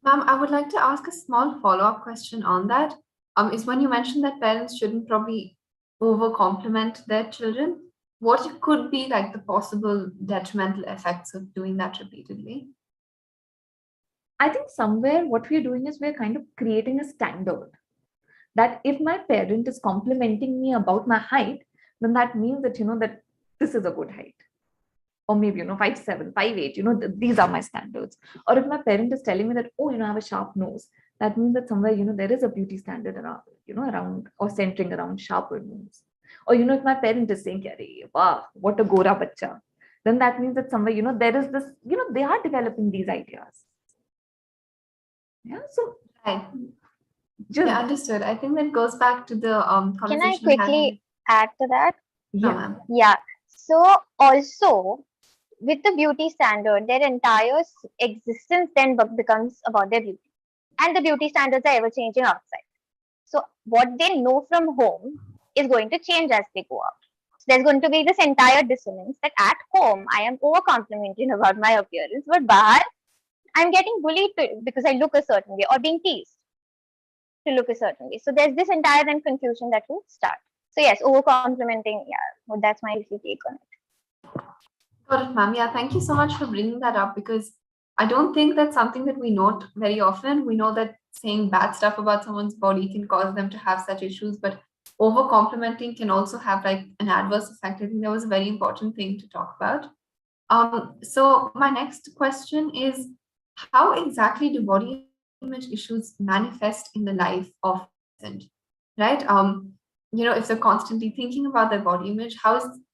Ma'am, I would like to ask a small follow-up question on that. Is when you mentioned that parents shouldn't probably over-compliment their children, what could be like the possible detrimental effects of doing that repeatedly? I think somewhere what we're doing is we're kind of creating a standard that if my parent is complimenting me about my height, then that means that, that this is a good height. Or maybe, 5'7", 5'8", these are my standards. Or if my parent is telling me that, oh, I have a sharp nose, that means that somewhere, there is a beauty standard around, around or centering around sharper nose. Or, if my parent is saying, wow, what a gora bacha, then that means that somewhere, there is this, they are developing these ideas. Yeah, so right. Yeah, understood. I think that goes back to the conversation. Can I quickly add to that? Yeah. Yeah. So also with the beauty standard, their entire existence then becomes about their beauty, and the beauty standards are ever changing outside. So what they know from home is going to change as they go out. So there's going to be this entire dissonance that at home I am over complimenting about my appearance, but bahar I'm getting bullied because I look a certain way or being teased to look a certain way. So there's this entire then confusion that will start. So yes, over complimenting, yeah, well, that's my take on it. Got it, ma'am. Yeah, thank you so much for bringing that up, because I don't think that's something that we note very often. We know that saying bad stuff about someone's body can cause them to have such issues, but over complimenting can also have like an adverse effect. I think that was a very important thing to talk about. So my next question is, how exactly do body image issues manifest in the life of a patient, right? If they're constantly thinking about their body image,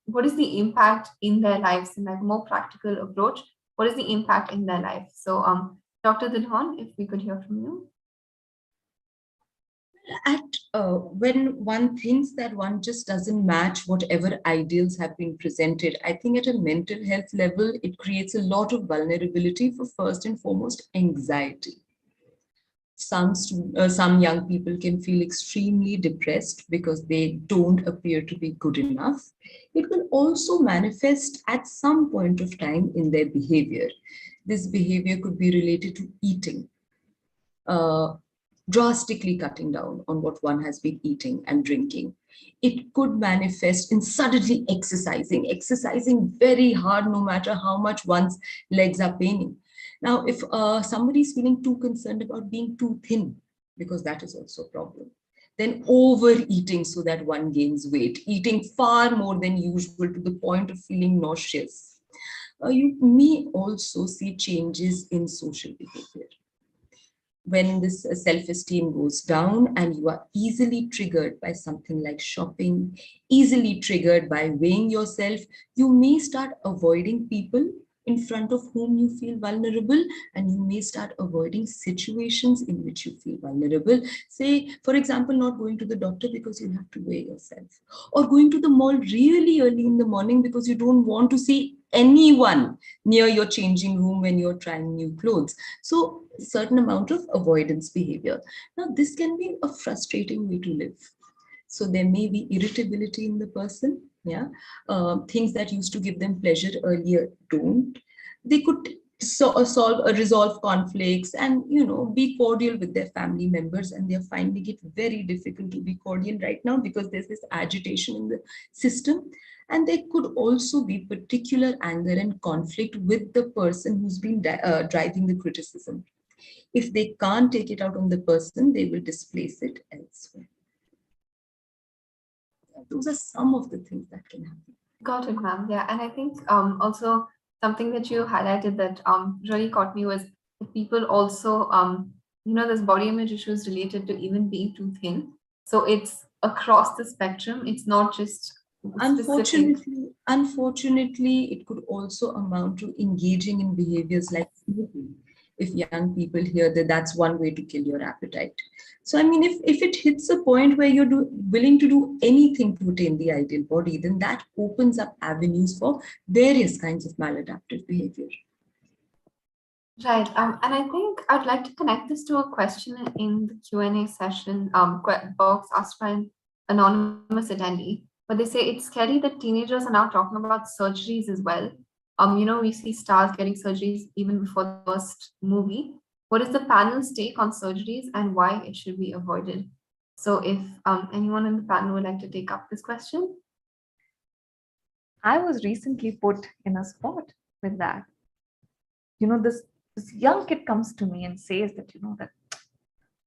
what is the impact in their lives in like a more practical approach? What is the impact in their life? So, Dr. Dilhon, if we could hear from you. When one thinks that one just doesn't match whatever ideals have been presented, I think at a mental health level, it creates a lot of vulnerability for first and foremost anxiety. Some young people can feel extremely depressed because they don't appear to be good enough. It will also manifest at some point of time in their behavior. This behavior could be related to eating, uh, drastically cutting down on what one has been eating and drinking. It could manifest in suddenly exercising very hard, no matter how much one's legs are paining. Now, if somebody is feeling too concerned about being too thin, because that is also a problem, then overeating so that one gains weight, eating far more than usual to the point of feeling nauseous. You may also see changes in social behavior when this self-esteem goes down and you are easily triggered by something like shopping, easily triggered by weighing yourself, you may start avoiding people in front of whom you feel vulnerable, and you may start avoiding situations in which you feel vulnerable. Say, for example, not going to the doctor because you have to weigh yourself, or going to the mall really early in the morning because you don't want to see anyone near your changing room when you're trying new clothes. So certain amount of avoidance behavior. Now, this can be a frustrating way to live. So there may be irritability in the person. Yeah, things that used to give them pleasure earlier don't. They could resolve conflicts and be cordial with their family members, and they're finding it very difficult to be cordial right now because there's this agitation in the system. And there could also be particular anger and conflict with the person who's been driving the criticism. If they can't take it out on the person, they will displace it elsewhere. Those are some of the things that can happen. Got it, ma'am. Yeah, and I think also something that you highlighted that really caught me was that people also there's body image issues related to even being too thin. So it's across the spectrum. It's not just specific. Unfortunately, it could also amount to engaging in behaviors like smoking. If young people hear that that's one way to kill your appetite. So, I mean, if it hits a point where you're willing to do anything to attain the ideal body, then that opens up avenues for various kinds of maladaptive behavior. Right. And I think I'd like to connect this to a question in the Q&A session box asked by an anonymous attendee. But they say it's scary that teenagers are now talking about surgeries as well. We see stars getting surgeries even before the first movie. What is the panel's take on surgeries and why it should be avoided? So if anyone in the panel would like to take up this question. I was recently put in a spot with that. This young kid comes to me and says that, that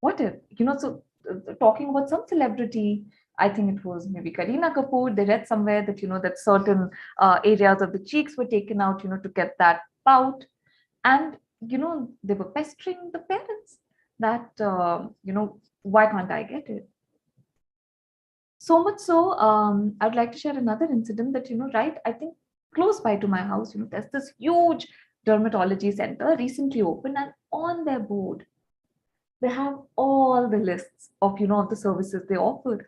what if, talking about some celebrity, I think it was maybe Kareena Kapoor, they read somewhere that, that certain areas of the cheeks were taken out, to get that pout. And, they were pestering the parents that, why can't I get it? So much so, I'd like to share another incident that, right, I think close by to my house, there's this huge dermatology center recently opened, and on their board, they have all the lists of, of the services they offer,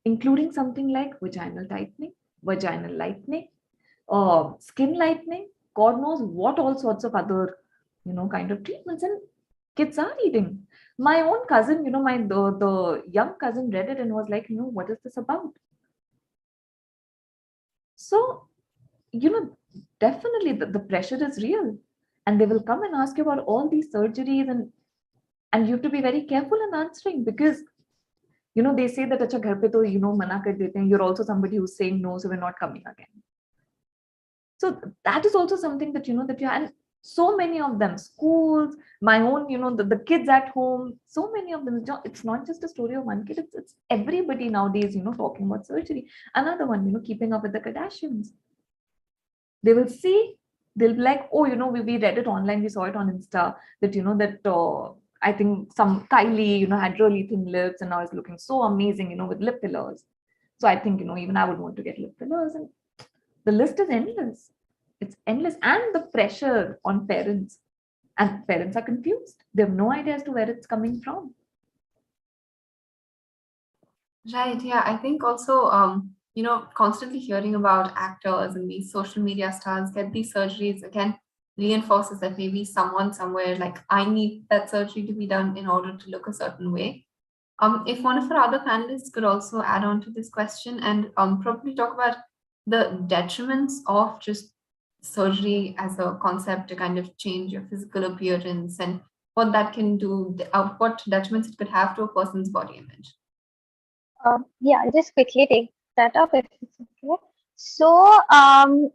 including something like vaginal tightening, vaginal lightening, skin lightening, God knows what all sorts of other, kind of treatments. And kids are eating. My own cousin, the young cousin read it and was like, what is this about? So, definitely the pressure is real. And they will come and ask you about all these surgeries, and you have to be very careful in answering because, they say that, acha, ghar pe to, mana kar dete hain. You're also somebody who's saying no, so we're not coming again. So that is also something that, that you and so many of them, schools, my own, the kids at home, so many of them, it's not just a story of one kid, it's everybody nowadays, talking about surgery. Another one, keeping up with the Kardashians. They will see, they'll be like, oh, we read it online, we saw it on Insta, that, that I think some Kylie, had really thin lips and now is looking so amazing, with lip fillers. So I think, even I would want to get lip fillers. And the list is endless. It's endless. And the pressure on parents. And parents are confused. They have no idea as to where it's coming from. Right. Yeah. I think also, constantly hearing about actors and these social media stars get these surgeries again reinforces that maybe someone somewhere like I need that surgery to be done in order to look a certain way. If one of our other panelists could also add on to this question and probably talk about the detriments of just surgery as a concept to kind of change your physical appearance and what that can do, what detriments it could have to a person's body image. Yeah, I'll just quickly take that up if it's okay. So,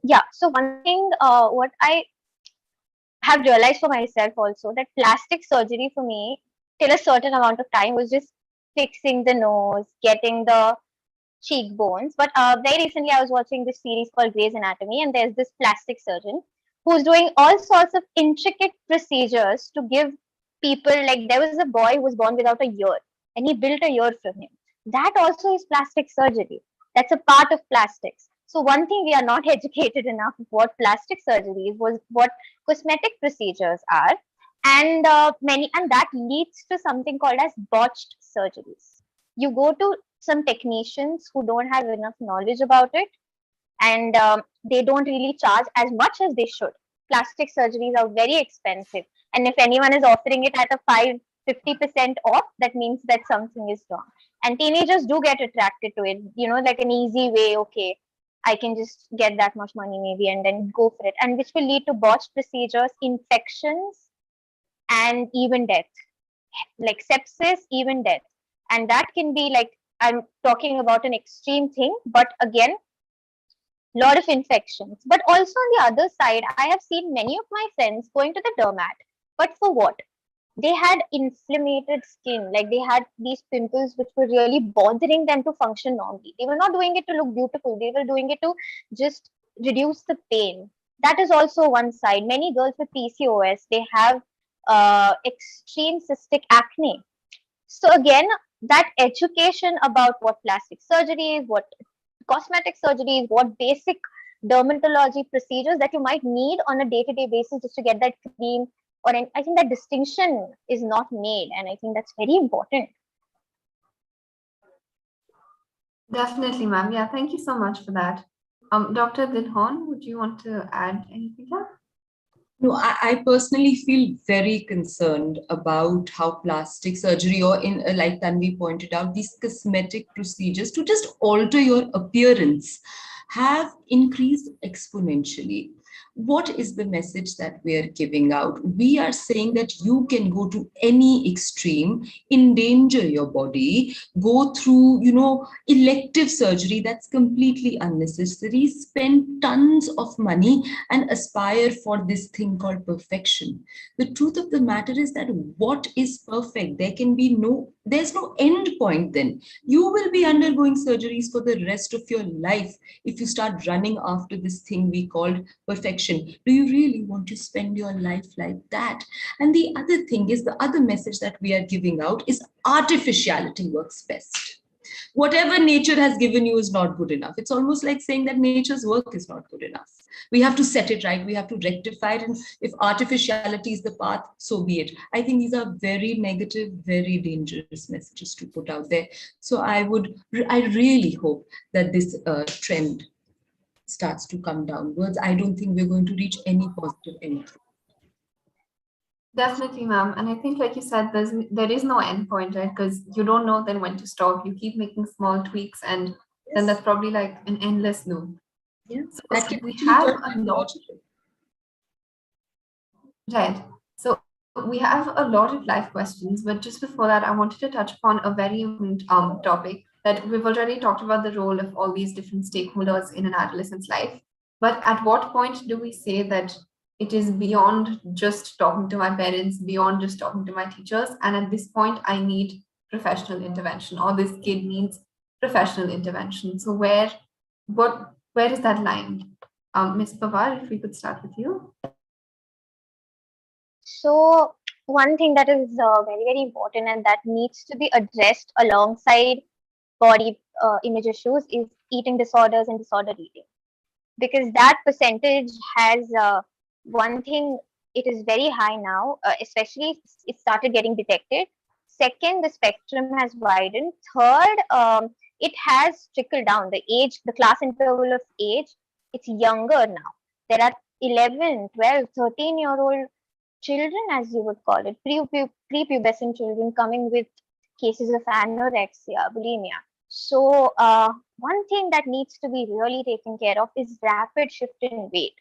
yeah, so one thing what I have realized for myself also that plastic surgery for me till a certain amount of time was just fixing the nose, getting the cheekbones. But very recently, I was watching this series called Grey's Anatomy, and there's this plastic surgeon who's doing all sorts of intricate procedures to give people, like there was a boy who was born without a ear, and he built a ear from him. That also is plastic surgery. That's a part of plastics. So one thing we are not educated enough of what plastic surgery is, was what cosmetic procedures are, and and that leads to something called as botched surgeries. You go to some technicians who don't have enough knowledge about it, and they don't really charge as much as they should. Plastic surgeries are very expensive, and if anyone is offering it at a 50% off, that means that something is wrong. And teenagers do get attracted to it, like an easy way. Okay, I can just get that much money maybe and then go for it, and which will lead to botched procedures, infections, and even death, like sepsis, even death. And that can be like, I'm talking about an extreme thing, but again, lot of infections. But also on the other side, I have seen many of my friends going to the dermat. But for what? They had inflamed skin, like they had these pimples which were really bothering them to function normally. They were not doing it to look beautiful, they were doing it to just reduce the pain. That is also one side. Many girls with PCOS, they have extreme cystic acne. So again, that education about what plastic surgery is, what cosmetic surgery is, what basic dermatology procedures that you might need on a day-to-day basis just to get that cream, I think that distinction is not made, and I think that's very important. Definitely, ma'am. Yeah, thank you so much for that. Dr. Dilhon, would you want to add anything here? No, I personally feel very concerned about how plastic surgery, or in like Tanvi pointed out, these cosmetic procedures to just alter your appearance have increased exponentially. What is the message that we are giving out? We are saying that you can go to any extreme, endanger your body, go through, elective surgery that's completely unnecessary, spend tons of money and aspire for this thing called perfection. The truth of the matter is that what is perfect? There's no end point then. You will be undergoing surgeries for the rest of your life if you start running after this thing we called perfection. Do you really want to spend your life like that? And the other thing is, the other message that we are giving out is artificiality works best. Whatever nature has given you is not good enough. It's almost like saying that nature's work is not good enough. We have to set it right. We have to rectify it. And if artificiality is the path, so be it. I think these are very negative, very dangerous messages to put out there. So I really hope that this trend starts to come downwards. I don't think we're going to reach any positive end. Definitely, ma'am. And I think, like you said, there is no end point, right? Because you don't know then when to stop. You keep making small tweaks, and then that's probably like an endless loop. Yeah, So that can we actually have turn a lot, pathological. right? So we have a lot of life questions, but just before that, I wanted to touch upon a very important topic that we've already talked about the role of all these different stakeholders in an adolescent's life. But at what point do we say that it is beyond just talking to my parents, beyond just talking to my teachers, and at this point, I need professional intervention, or this kid needs professional intervention? So where is that line? Ms. Pawar, if we could start with you. So one thing that is very, very important and that needs to be addressed alongside body image issues is eating disorders and disordered eating, because that percentage has one thing, it is very high now, especially it started getting detected Second, the spectrum has widened. Third, it has trickled down. The class interval of age, it's younger now. There are 11, 12, 13-year-old children, as you would call it, prepubescent children coming with cases of anorexia, bulimia. So, one thing that needs to be really taken care of is rapid shift in weight.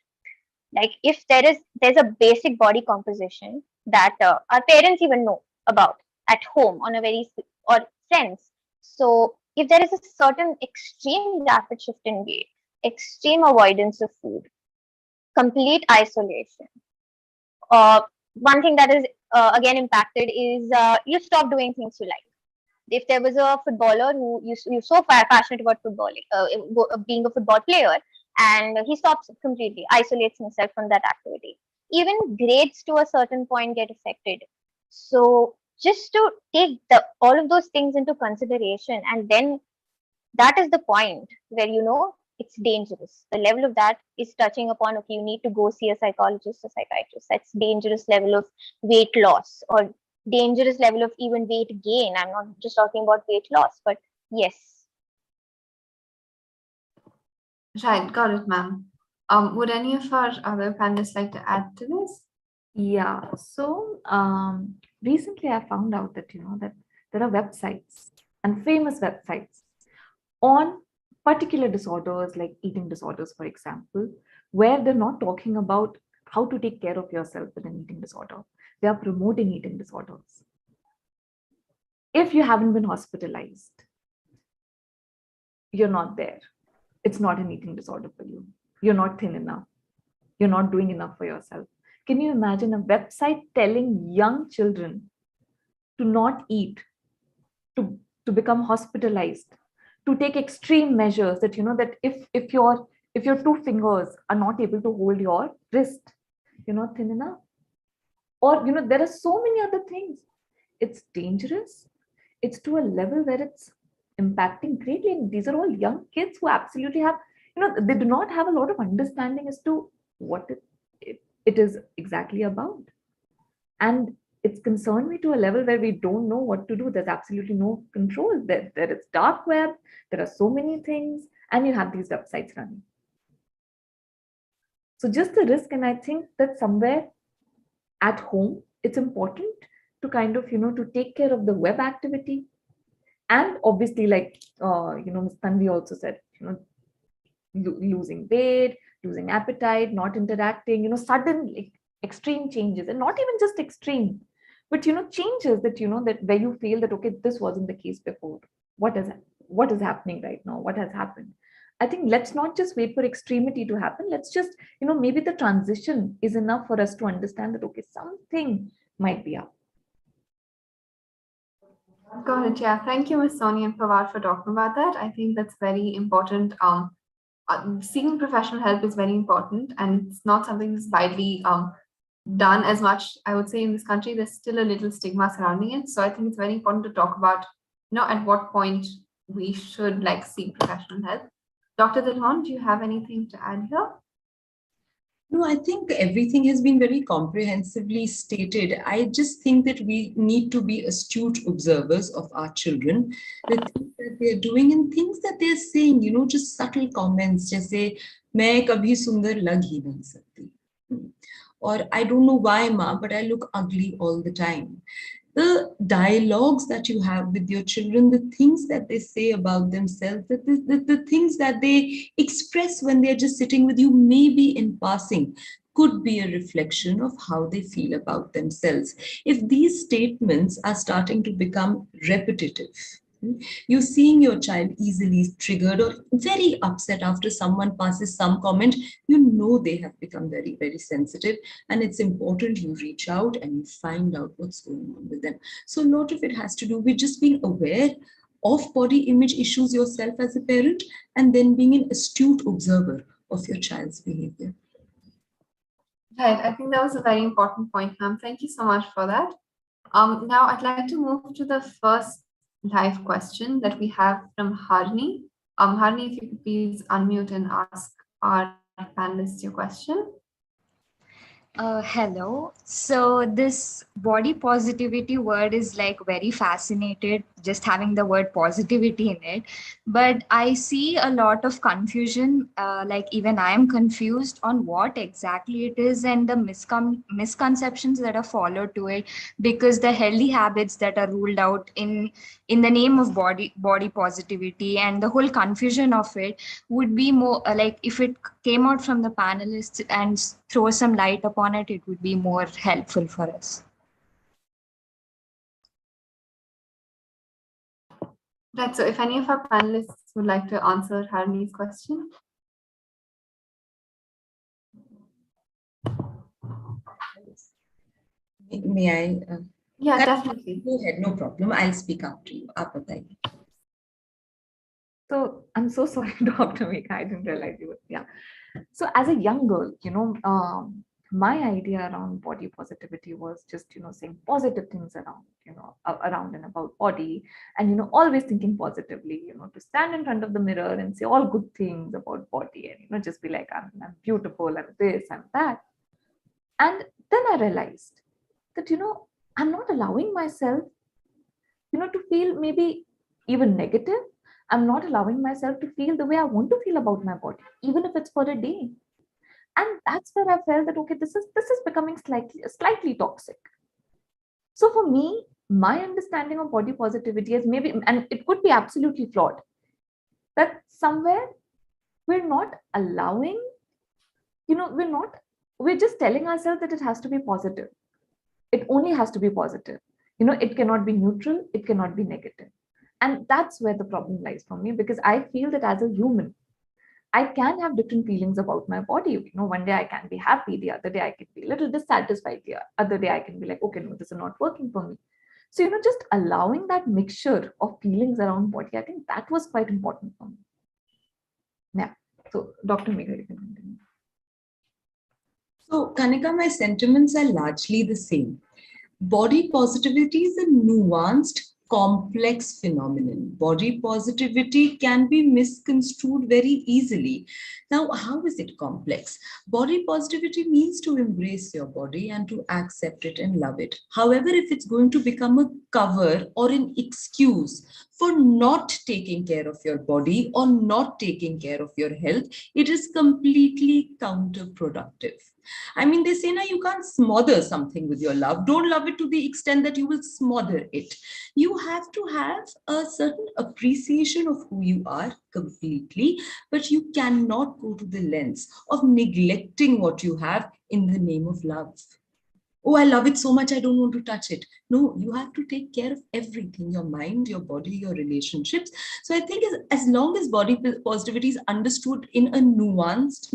Like if there's a basic body composition that our parents even know about at home on a or friends. So if there is a certain extreme rapid shift in weight, extreme avoidance of food, complete isolation, one thing that is again impacted is you stop doing things you like. If there was a footballer who you so passionate about footballing, being a football player, and he stops completely, isolates himself from that activity. Even grades to a certain point get affected. So just to take all of those things into consideration, and then that is the point where it's dangerous. The level of that is touching upon, okay, you need to go see a psychologist or psychiatrist. That's dangerous level of weight loss, or dangerous level of even weight gain. I'm not just talking about weight loss, but yes. Right, got it, ma'am. Would any of our other panelists like to add to this? Yeah. So recently I found out that that there are websites and famous websites on particular disorders like eating disorders, for example, where they're not talking about how to take care of yourself with an eating disorder. They are promoting eating disorders. If you haven't been hospitalized, you're not there. It's not an eating disorder for you. You're not thin enough. You're not doing enough for yourself. Can you imagine a website telling young children to not eat, to become hospitalized, to take extreme measures, that that if your two fingers are not able to hold your wrist, you're not thin enough? Or there are so many other things. It's dangerous. It's to a level where it's impacting greatly. And these are all young kids who absolutely have, they do not have a lot of understanding as to what it is exactly about. And it's concerned me to a level where we don't know what to do. There's absolutely no control. There is dark web. There are so many things, and you have these websites running. So just the risk, and I think that somewhere at home, it's important to kind of, to take care of the web activity. And obviously, like, Ms. Tanvi also said, losing weight, losing appetite, not interacting, sudden extreme changes, and not even just extreme, but, changes that, that where you feel that, okay, this wasn't the case before. What is happening right now? What has happened? I think let's not just wait for extremity to happen. Let's just, maybe the transition is enough for us to understand that, okay, something might be up. Got it. Yeah. Thank you, Ms. Sonia and Pawar, for talking about that. I think that's very important. Seeking professional help is very important, and it's not something that's widely done as much. I would say in this country, there's still a little stigma surrounding it. So I think it's very important to talk about, at what point we should seek professional help. Dr. Dilhon, do you have anything to add here? No, I think everything has been very comprehensively stated. I just think that we need to be astute observers of our children, the things that they're doing and things that they're saying, just subtle comments, just say, "Main kabhi sundar lag hi nahi sakti." Or, "I don't know why, ma, but I look ugly all the time." The dialogues that you have with your children, the things that they say about themselves, the things that they express when they're just sitting with you, maybe in passing, could be a reflection of how they feel about themselves. If these statements are starting to become repetitive, you're seeing your child easily triggered or very upset after someone passes some comment, they have become very, very sensitive. And it's important you reach out and you find out what's going on with them. So a lot of it has to do with just being aware of body image issues yourself as a parent, and then being an astute observer of your child's behavior. Right. I think that was a very important point, ma'am. Thank you so much for that. Now I'd like to move to the first live question that we have from Harni. Harni, if you could please unmute and ask our panelists your question. Hello. So this body positivity word is like very fascinated, just having the word positivity in it. But I see a lot of confusion. Like even I am confused on what exactly it is and the misconceptions that are followed to it, because the healthy habits that are ruled out in the name of body positivity and the whole confusion of it would be more like if it came out from the panelists and throw some light upon it, it would be more helpful for us. Right. So if any of our panelists would like to answer Harini's question. May I? Yeah, definitely. Go ahead, no problem. I'll speak after you. Aap bataiye. So I'm so sorry, Dr. Mika. I didn't realize you were, yeah. So as a young girl, my idea around body positivity was just, saying positive things around, around and about body, and, always thinking positively, to stand in front of the mirror and say all good things about body and, just be like, I'm beautiful, I'm this, I'm that. And then I realized that, I'm not allowing myself, to feel maybe even negative. I'm not allowing myself to feel the way I want to feel about my body, even if it's for a day. And that's where I felt that okay, this is becoming slightly toxic. So for me, my understanding of body positivity is maybe, and it could be absolutely flawed, that somewhere we're not allowing, we're just telling ourselves that it has to be positive. It only has to be positive. It cannot be neutral, it cannot be negative. And that's where the problem lies for me, because I feel that as a human, I can have different feelings about my body. One day I can be happy, the other day I can be a little dissatisfied, the other day I can be like, okay, no, this is not working for me. So, just allowing that mixture of feelings around body, I think that was quite important for me. Yeah. So, Dr. Megha, you can continue. So, Kanika, my sentiments are largely the same. Body positivity is a nuanced, complex phenomenon. Body positivity can be misconstrued very easily. Now, how is it complex? Body positivity means to embrace your body and to accept it and love it. However, if it's going to become a cover or an excuse for not taking care of your body or not taking care of your health, it is completely counterproductive. I mean, they say now you can't smother something with your love. Don't love it to the extent that you will smother it. You have to have a certain appreciation of who you are completely, but you cannot go to the lens of neglecting what you have in the name of love. Oh, I love it so much, I don't want to touch it. No, you have to take care of everything, your mind, your body, your relationships. So I think as long as body positivity is understood in a nuanced,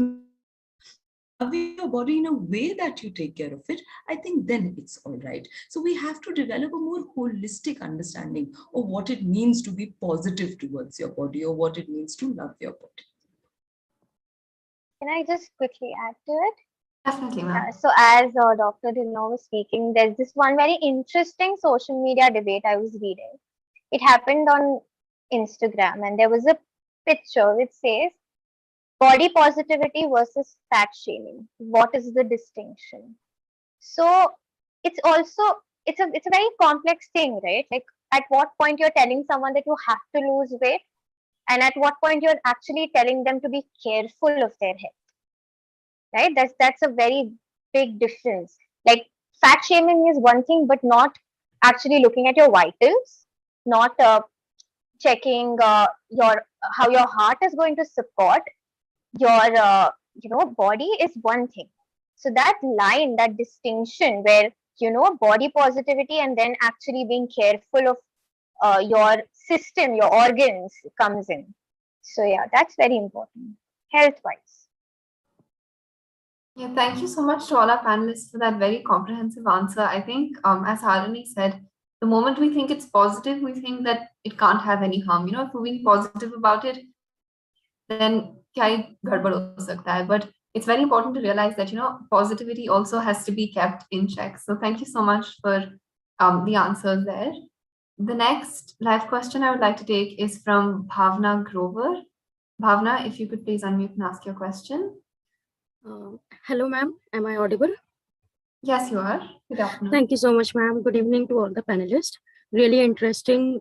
loving your body in a way that you take care of it, I think then it's all right. So we have to develop a more holistic understanding of what it means to be positive towards your body or what it means to love your body. Can I just quickly add to it? Definitely, ma'am. So as Dr. Dilno was speaking, there's this one very interesting social media debate I was reading. It happened on Instagram, and there was a picture which says body positivity versus fat shaming. What is the distinction? So it's also it's a very complex thing, right? Like at what point you're telling someone that you have to lose weight, and at what point you're actually telling them to be careful of their health, right? That's a very big difference. Like fat shaming is one thing, but not actually looking at your vitals, not checking your how your heart is going to support your body is one thing. So that line, that distinction where body positivity and then actually being careful of your system, your organs comes in. So yeah, that's very important health wise. Yeah, thank you so much to all our panelists for that very comprehensive answer. I think, as Harini said, the moment we think it's positive, we think that it can't have any harm. If we're being positive about it, then kya hi gadbad ho sakta hai? But it's very important to realize that, positivity also has to be kept in check. So thank you so much for the answers there. The next live question I would like to take is from Bhavna Grover. Bhavna, if you could please unmute and ask your question. Hello, ma'am. Am I audible? Yes, you are. Good afternoon. Thank you so much, ma'am. Good evening to all the panelists. Really interesting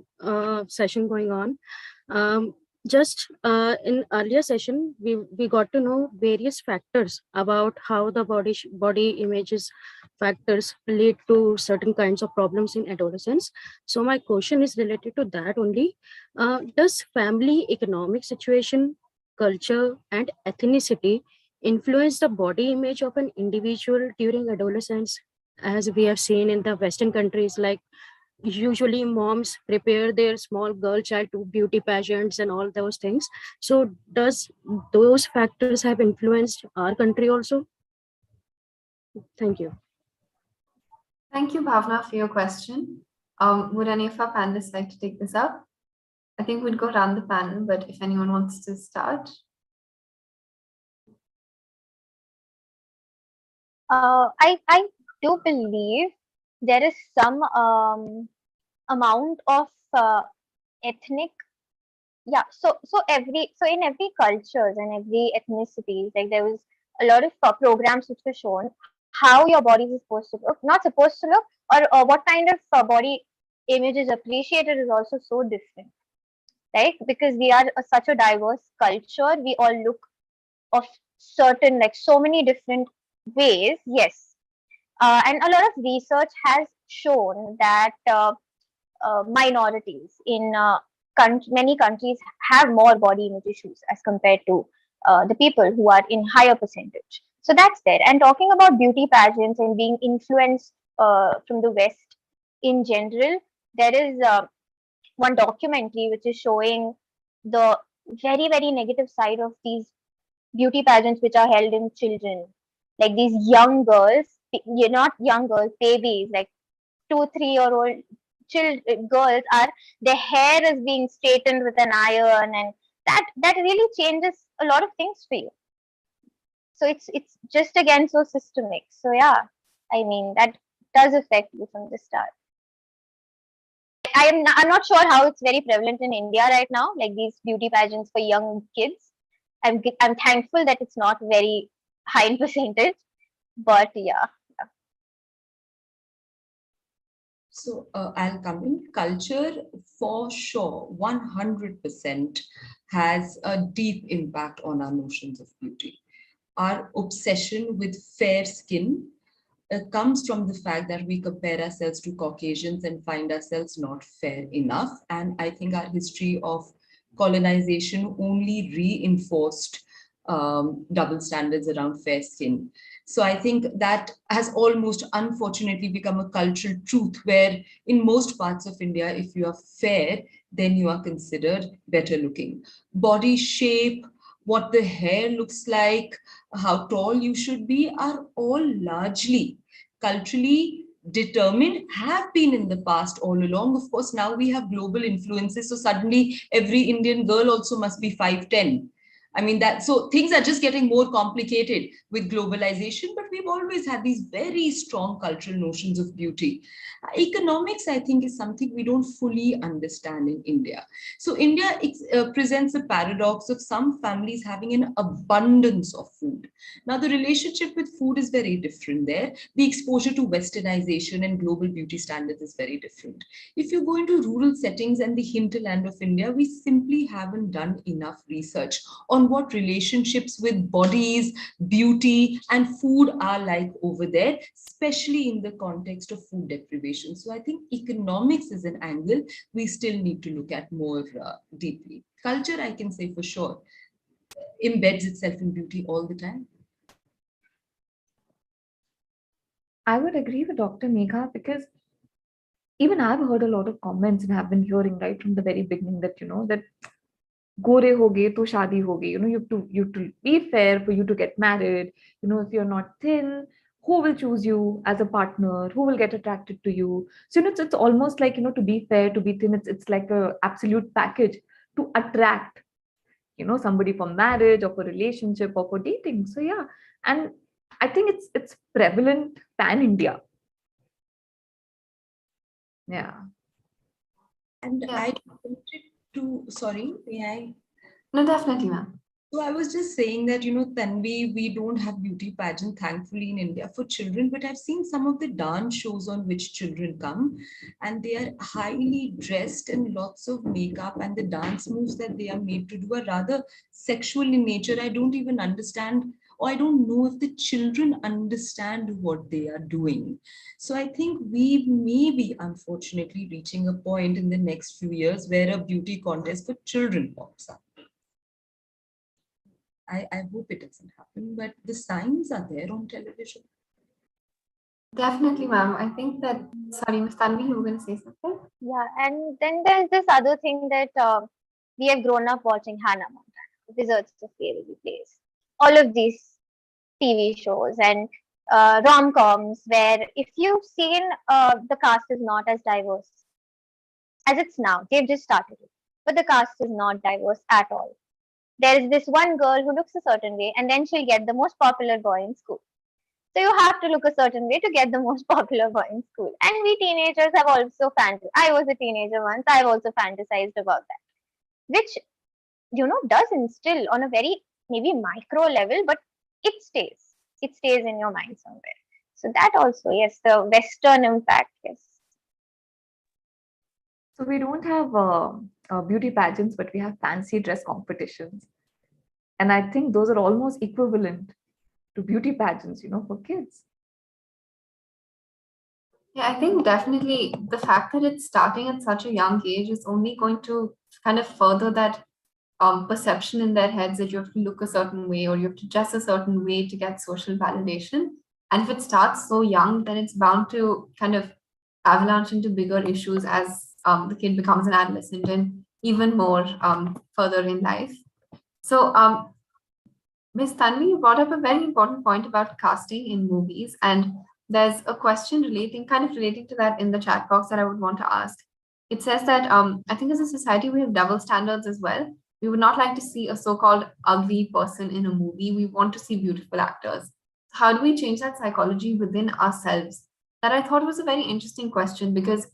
session going on. Just in earlier session, we got to know various factors about how the body images factors lead to certain kinds of problems in adolescence. So my question is related to that only. Does family economic situation, culture, and ethnicity influence the body image of an individual during adolescence? As we have seen in the Western countries, like usually moms prepare their small girl child to beauty pageants and all those things. So does those factors have influenced our country also? Thank you. Thank you, Bhavna, for your question. Would any of our panelists like to take this up? I think we'd go around the panel, but if anyone wants to start. I do believe there is some amount of ethnic, yeah. So in every cultures and every ethnicities, like there was a lot of programs which were shown how your body is supposed to look, not supposed to look, or what kind of body image is appreciated is also so different, right? Because we are such a diverse culture, we all look of certain, like so many different ways. Yes, and a lot of research has shown that minorities in many countries have more body image issues as compared to the people who are in higher percentage. So that's there. And talking about beauty pageants and being influenced from the West in general, there is one documentary which is showing the very negative side of these beauty pageants which are held in children, like these young girls, you're not young girls, babies, like 2 3 year old girls are, their hair is being straightened with an iron, and that really changes a lot of things for you. So it's just again so systemic. So yeah, I mean that does affect you from the start. I'm not sure how it's very prevalent in India right now, like these beauty pageants for young kids. I'm thankful that it's not very high in percentage, but yeah. So I'll come in. Culture, for sure, 100% has a deep impact on our notions of beauty. Our obsession with fair skin comes from the fact that we compare ourselves to Caucasians and find ourselves not fair enough. And I think our history of colonization only reinforced double standards around fair skin. So I think that has almost unfortunately become a cultural truth where in most parts of India, if you are fair, then you are considered better looking. Body shape, what the hair looks like, how tall you should be are all largely culturally determined, have been in the past all along. Of course, now we have global influences. So suddenly every Indian girl also must be 5'10". I mean, that so things are just getting more complicated with globalization, but we've always had these very strong cultural notions of beauty. Economics, I think, is something we don't fully understand in India. So India presents a paradox of some families having an abundance of food. Now, the relationship with food is very different there. The exposure to westernization and global beauty standards is very different. If you go into rural settings and the hinterland of India, we simply haven't done enough research on what relationships with bodies, beauty, and food are like over there, especially in the context of food deprivation. So I think economics is an angle we still need to look at more deeply. Culture, I can say for sure, embeds itself in beauty all the time. I would agree with Dr. Megha because even I've heard a lot of comments and have been hearing right from the very beginning that that gore ho gaye to shadi ho gayi. You have to be fair for you to get married. If you're not thin, who will choose you as a partner? Who will get attracted to you? So it's almost like to be fair, to be thin. It's like a absolute package to attract somebody for marriage or for relationship or for dating. So yeah, and I think it's prevalent pan India. Yeah. And Yeah. I wanted to, sorry, may I? No, definitely, ma'am. So I was just saying that, Tanvi, we don't have beauty pageant, thankfully, in India for children, but I've seen some of the dance shows on which children come, and they are highly dressed and lots of makeup, and the dance moves that they are made to do are rather sexual in nature. I don't even understand, or I don't know if the children understand what they are doing. So I think we may be, unfortunately, reaching a point in the next few years where a beauty contest for children pops up. I hope it doesn't happen, but the signs are there on television. Definitely, ma'am. I think that, sorry, Ms. Tanvi, you were going to say something? Yeah, and then there's this other thing that we have grown up watching Hannah Montana, Wizards of Waverly Place, all of these TV shows and rom-coms where if you've seen the cast is not as diverse as it's now. They've just started it, but the cast is not diverse at all. There is this one girl who looks a certain way, and then she'll get the most popular boy in school. So you have to look a certain way to get the most popular boy in school. And we teenagers have also fantasized. I was a teenager once. I've also fantasized about that, which does instill on a very maybe micro level, but it stays. It stays in your mind somewhere. So that also, yes, the Western impact, yes. So we don't have beauty pageants, but we have fancy dress competitions. And I think those are almost equivalent to beauty pageants, for kids. Yeah, I think definitely the fact that it's starting at such a young age is only going to kind of further that perception in their heads that you have to look a certain way or you have to dress a certain way to get social validation. And if it starts so young, then it's bound to kind of avalanche into bigger issues as the kid becomes an adolescent and even more further in life. So, Ms. Tanvi, you brought up a very important point about casting in movies, and there's a question kind of relating to that in the chat box that I would want to ask. It says that I think as a society we have double standards as well. We would not like to see a so-called ugly person in a movie. We want to see beautiful actors. How do we change that psychology within ourselves? That I thought was a very interesting question because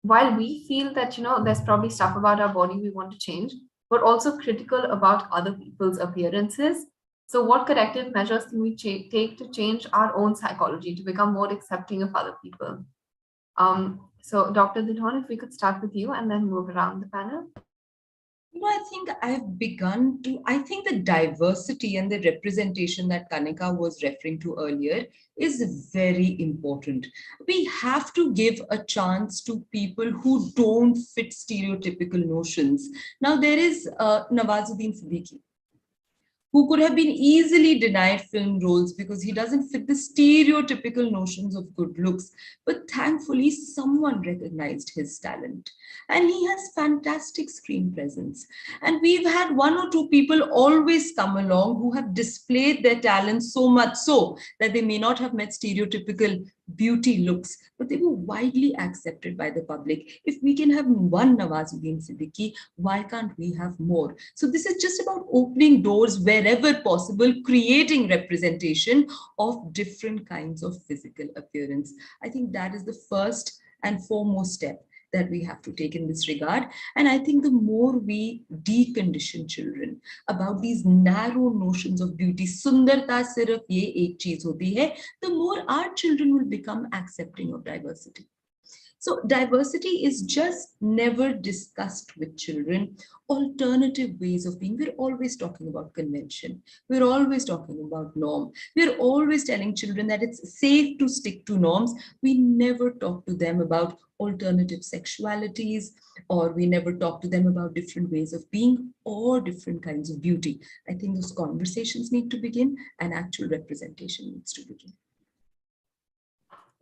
while we feel that there's probably stuff about our body we want to change, we're also critical about other people's appearances. So, what corrective measures can we take to change our own psychology to become more accepting of other people? So, Dr. Dilhon, if we could start with you and then move around the panel. I think I think the diversity and the representation that Kanika was referring to earlier is very important. We have to give a chance to people who don't fit stereotypical notions. Now, there is Nawazuddin Siddiqui, who could have been easily denied film roles because he doesn't fit the stereotypical notions of good looks. But thankfully, someone recognized his talent. And he has fantastic screen presence. And we've had one or two people always come along who have displayed their talent so much so that they may not have met stereotypical beauty looks, but they were widely accepted by the public. If we can have one Nawazuddin Siddiqui, why can't we have more? So this is just about opening doors wherever possible, creating representation of different kinds of physical appearance. I think that is the first and foremost step that we have to take in this regard. And I think the more we decondition children about these narrow notions of beauty, sundarta sirf ye ek cheez hoti hai, the more our children will become accepting of diversity. So diversity is just never discussed with children. Alternative ways of being. We're always talking about convention. We're always talking about norm. We're always telling children that it's safe to stick to norms. We never talk to them about alternative sexualities, or we never talk to them about different ways of being or different kinds of beauty. I think those conversations need to begin and actual representation needs to begin.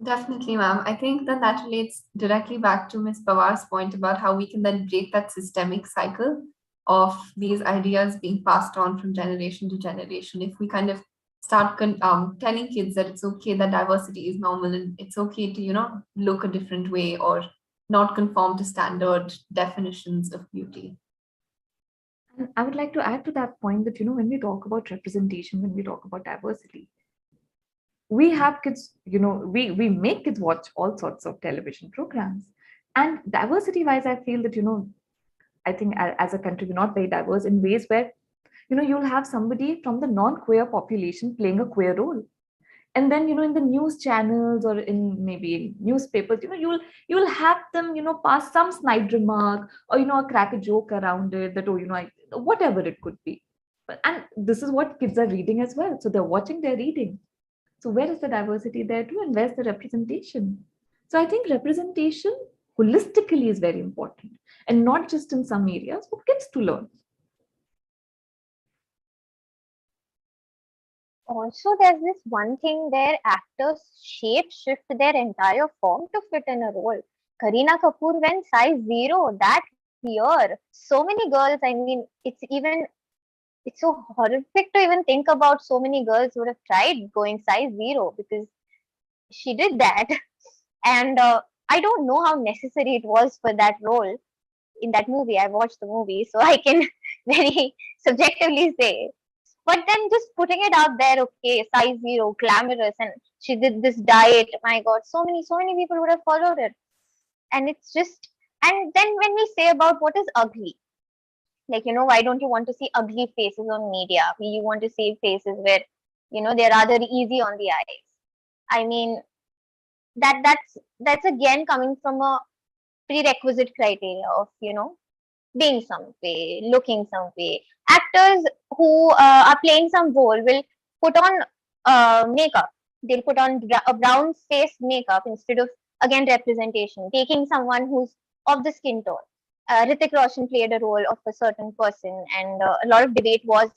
Definitely, ma'am. I think then that relates directly back to Ms. Pawar's point about how we can then break that systemic cycle of these ideas being passed on from generation to generation. If we kind of start telling kids that it's okay that diversity is normal and it's okay to look a different way or not conform to standard definitions of beauty. And I would like to add to that point that when we talk about representation, when we talk about diversity, we have kids, we make kids watch all sorts of television programs. And diversity wise, I feel that, I think as a country, we're not very diverse in ways where You'll have somebody from the non-queer population playing a queer role. And then, in the news channels or in maybe in newspapers, you'll have them, pass some snide remark or, crack a joke around it that, whatever it could be. And this is what kids are reading as well. So they're watching, they're reading. So where is the diversity there too? And where's the representation? So I think representation holistically is very important, and not just in some areas for kids to learn. Also, there's this one thing where actors shape shift their entire form to fit in a role. Kareena Kapoor went size 0 that year. So many girls, I mean, it's so horrific to even think about so many girls would have tried going size 0 because she did that. And I don't know how necessary it was for that role in that movie. I watched the movie, so I can very subjectively say. But then just putting it out there, okay, size 0, glamorous, and she did this diet. My God, so many people would have followed it. And it's just, and then when we say about what is ugly, like, why don't you want to see ugly faces on media? You want to see faces where, they're rather easy on the eyes. I mean, that's again coming from a prerequisite criteria of, being some way, looking some way. Actors who are playing some role will put on makeup. They'll put on a brown face makeup instead of, again, representation, taking someone who's of the skin tone. Hrithik Roshan played a role of a certain person, and a lot of debate was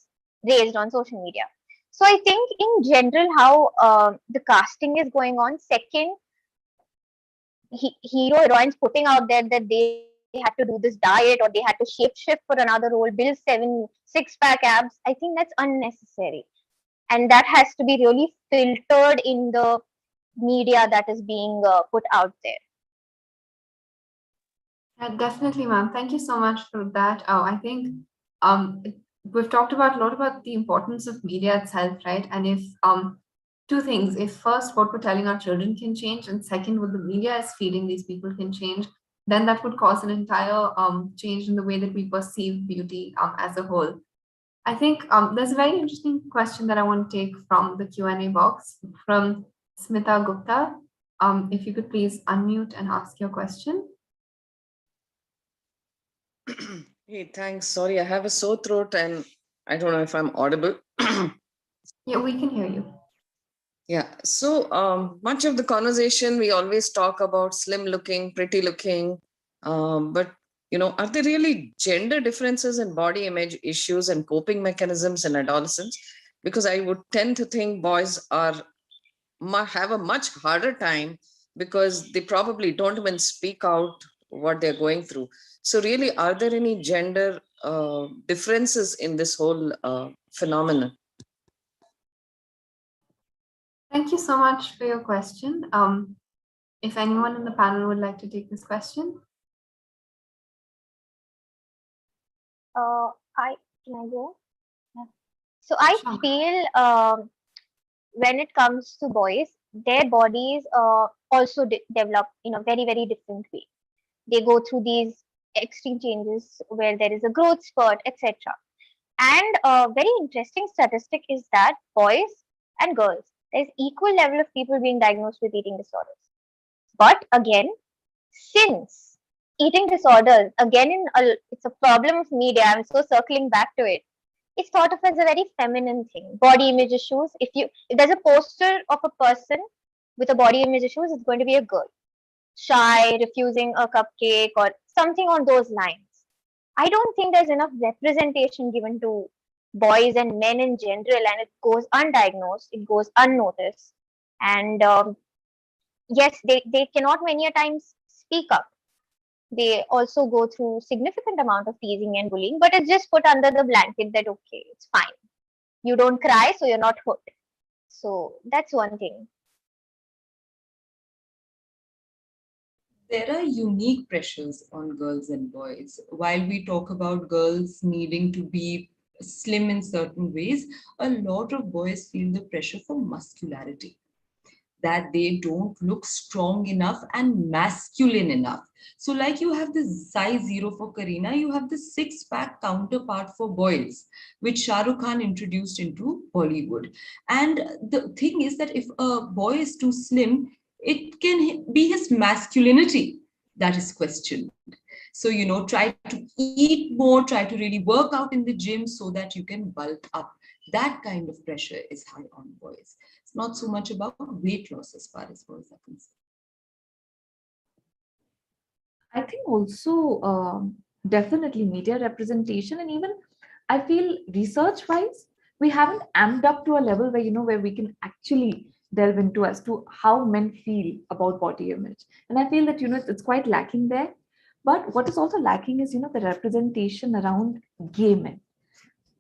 raised on social media. So I think in general how the casting is going on. Second, hero heroines putting out there that they had to do this diet or they had to shape shift for another role, build 7 6-pack abs. I think that's unnecessary, and that has to be really filtered in the media that is being put out there. Definitely, ma'am. Thank you so much for that. I think we've talked about a lot about the importance of media itself, right? And if two things, if first what we're telling our children can change, and second what the media is feeding these people can change, then that would cause an entire change in the way that we perceive beauty as a whole. I think there's a very interesting question that I want to take from the Q&A box from Smita Gupta. If you could please unmute and ask your question. Hey, thanks. Sorry, I have a sore throat and I don't know if I'm audible. Yeah, we can hear you. Yeah, so much of the conversation, we always talk about slim looking, pretty looking, but are there really gender differences in body image issues and coping mechanisms in adolescence? Because I would tend to think boys have a much harder time because they probably don't even speak out what they're going through. So really, are there any gender differences in this whole phenomenon? Thank you so much for your question. If anyone in the panel would like to take this question. Can I go? Yeah. So I Sure. feel when it comes to boys, their bodies also develop in a very, very different way. They go through these extreme changes where there is a growth spurt, etc. And a very interesting statistic is that boys and girls, there's equal level of people being diagnosed with eating disorders. But again, since eating disorders, again, it's a problem of media, I'm so circling back to it. It's thought of as a very feminine thing. Body image issues. If there's a poster of a person with a body image issues, it's going to be a girl. Shy, refusing a cupcake, or something on those lines. I don't think there's enough representation given to boys and men in general, and it goes undiagnosed, it goes unnoticed. And yes, they cannot many a times speak up. They also go through significant amount of teasing and bullying, but it's just put under the blanket that, okay, it's fine. You don't cry, so you're not hurt. So that's one thing. There are unique pressures on girls and boys. While we talk about girls needing to be slim in certain ways, a lot of boys feel the pressure for muscularity. that they don't look strong enough and masculine enough. So like you have the size 0 for Kareena, you have the six-pack counterpart for boys, which Shah Rukh Khan introduced into Bollywood. And the thing is that if a boy is too slim, it can be his masculinity that is questioned. So, try to eat more, try to really work out in the gym so that you can bulk up. That kind of pressure is high on boys. It's not so much about weight loss as far as boys are concerned. I think also definitely media representation, and even I feel research wise, we haven't amped up to a level where where we can actually delve into as to how men feel about body image. And I feel that it's quite lacking there. But what is also lacking is the representation around gay men,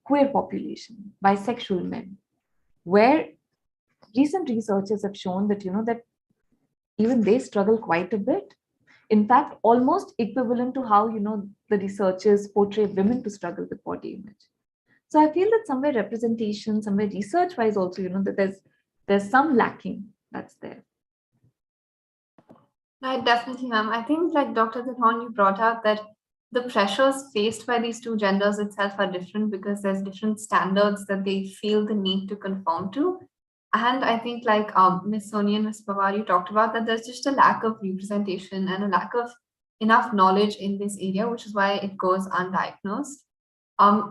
queer population, bisexual men, where recent researchers have shown that that even they struggle quite a bit. In fact, almost equivalent to how the researchers portray women to struggle with body image. So I feel that somewhere representation, somewhere research wise also that there's some lacking that's there. Right, definitely, ma'am. I think, like Dr. Dhon, you brought out that the pressures faced by these two genders itself are different because there's different standards that they feel the need to conform to. And I think, like Miss Sonia and Miss Pawar, you talked about that there's just a lack of representation and a lack of enough knowledge in this area, which is why it goes undiagnosed.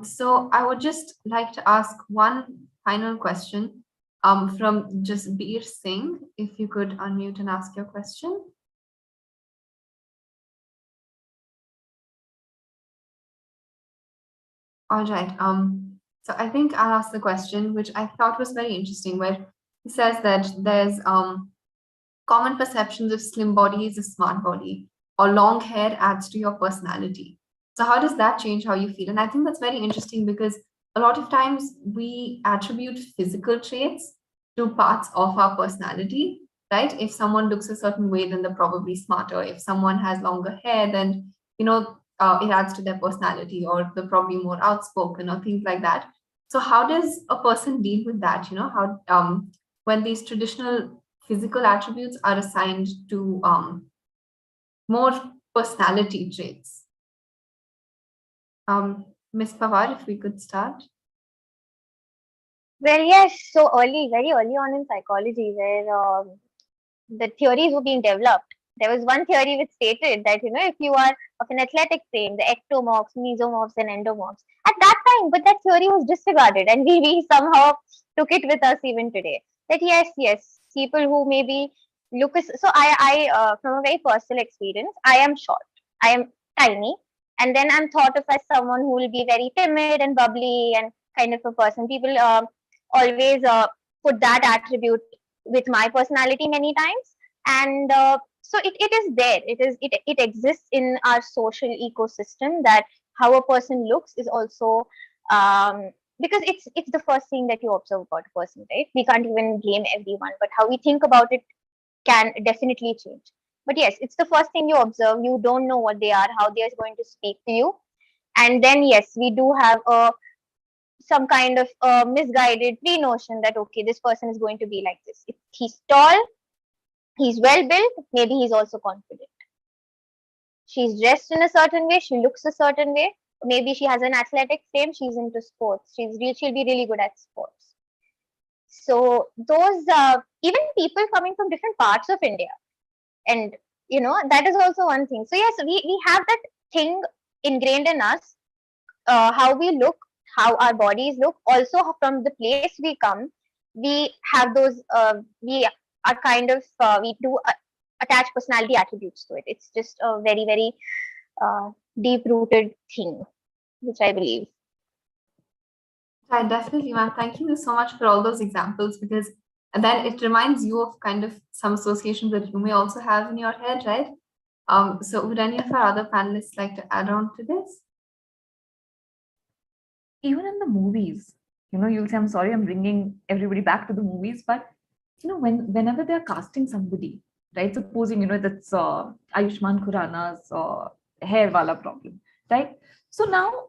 So I would just like to ask one final question from Jasbir Singh. If you could unmute and ask your question. All right. So I think I'll ask the question, which I thought was very interesting, where he says that there's common perceptions of slim body is a smart body, or long hair adds to your personality. So how does that change how you feel? And I think that's very interesting because a lot of times we attribute physical traits to parts of our personality, right? If someone looks a certain way, then they're probably smarter. If someone has longer hair, then it adds to their personality, or they're probably more outspoken, or things like that. So how does a person deal with that? How when these traditional physical attributes are assigned to more personality traits? Ms. Pawar, if we could start. Well, yes, so early, very early on in psychology, where the theories were being developed, there was one theory which stated that, if you are of an athletic frame, the ectomorphs, mesomorphs, and endomorphs, at that time, but that theory was disregarded, and we somehow took it with us even today. That yes, people who maybe so I from a very personal experience, I am short, I am tiny, and then I'm thought of as someone who will be very timid and bubbly and kind of a person. People always put that attribute with my personality many times, and so it is there, it exists in our social ecosystem, that how a person looks is also because it's the first thing that you observe about a person, right? We can't even blame everyone, but how we think about it can definitely change. But yes, it's the first thing you observe. You don't know what they are, how they are going to speak to you, and then yes, we do have a some kind of misguided pre-notion that okay, this person is going to be like this. If he's tall, he's well built, maybe he's also confident. She's dressed in a certain way, she looks a certain way, maybe she has an athletic frame, she's into sports, she'll be really good at sports. So those even people coming from different parts of India, and that is also one thing. So yes, we have that thing ingrained in us, how we look, how our bodies look, also from the place we come, we have those we are kind of we do attach personality attributes to it. It's just a very, very deep rooted thing, which I believe. Right, definitely, ma'am. Thank you so much for all those examples, because then it reminds you of kind of some associations that you may also have in your head, right? So would any of our other panelists like to add on to this? Even in the movies, you'll say, I'm sorry, I'm bringing everybody back to the movies, but whenever they're casting somebody, right? Supposing that's Ayushmann Khurrana's hair wala problem, right? So now,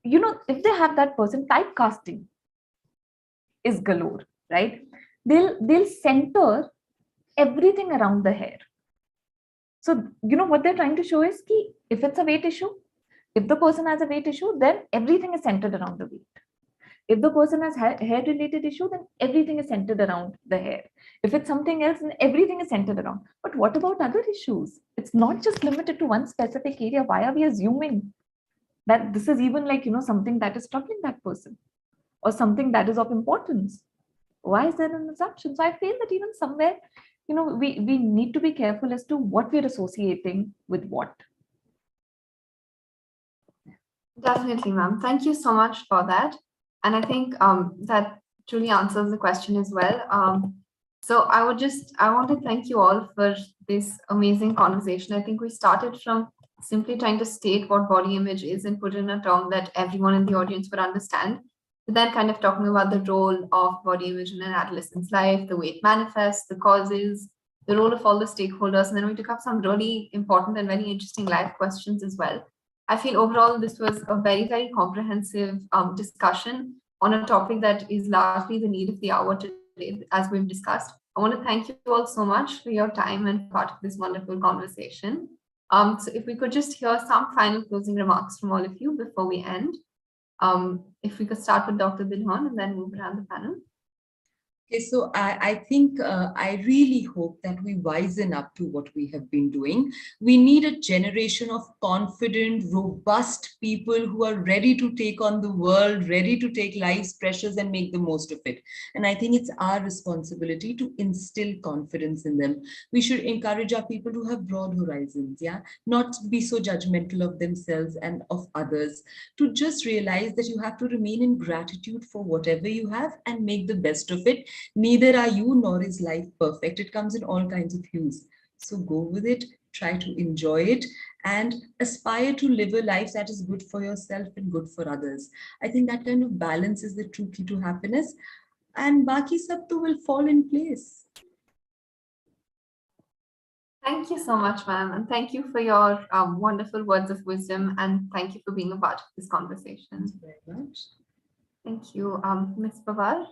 if they have that person, typecasting is galore, right? They'll center everything around the hair. So, what they're trying to show is that if it's a weight issue, if the person has a weight issue, then everything is centered around the weight. If the person has hair related issue, then everything is centered around the hair. If it's something else, then everything is centered around. But what about other issues? It's not just limited to one specific area. Why are we assuming that this is even like, something that is troubling that person or something that is of importance? Why is there an assumption? So I feel that even somewhere, we need to be careful as to what we're associating with what. Definitely, ma'am. Thank you so much for that. And I think that truly answers the question as well. So I want to thank you all for this amazing conversation. I think we started from simply trying to state what body image is and put in a term that everyone in the audience would understand. But then kind of talking about the role of body image in an adolescent's life, the way it manifests, the causes, the role of all the stakeholders. And then we took up some really important and very interesting life questions as well. I feel overall this was a very, very comprehensive discussion on a topic that is largely the need of the hour today, as we've discussed. I want to thank you all so much for your time and part of this wonderful conversation. So if we could just hear some final closing remarks from all of you before we end. If we could start with Dr. Dilhan and then move around the panel. Okay, so I think I really hope that we wisen up to what we have been doing. We need a generation of confident, robust people who are ready to take on the world, ready to take life's pressures and make the most of it. And I think it's our responsibility to instill confidence in them. We should encourage our people to have broad horizons, not be so judgmental of themselves and of others, to just realize that you have to remain in gratitude for whatever you have and make the best of it. Neither are you nor is life perfect. It comes in all kinds of hues. So go with it, try to enjoy it, and aspire to live a life that is good for yourself and good for others. I think that kind of balance is the true key to happiness, and baki sab to will fall in place. Thank you so much, ma'am. And thank you for your wonderful words of wisdom. And thank you for being a part of this conversation. Thank you very much. Thank you. Ms. Pawar.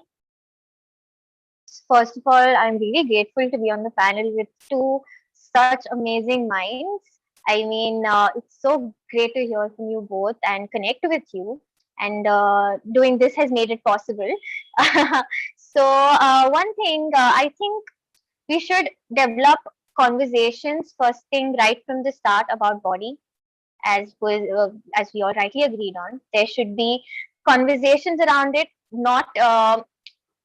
First of all, I'm really grateful to be on the panel with two such amazing minds. I mean, it's so great to hear from you both and connect with you. And doing this has made it possible. So, one thing I think we should develop conversations first thing right from the start about body, as we all rightly agreed on. There should be conversations around it, not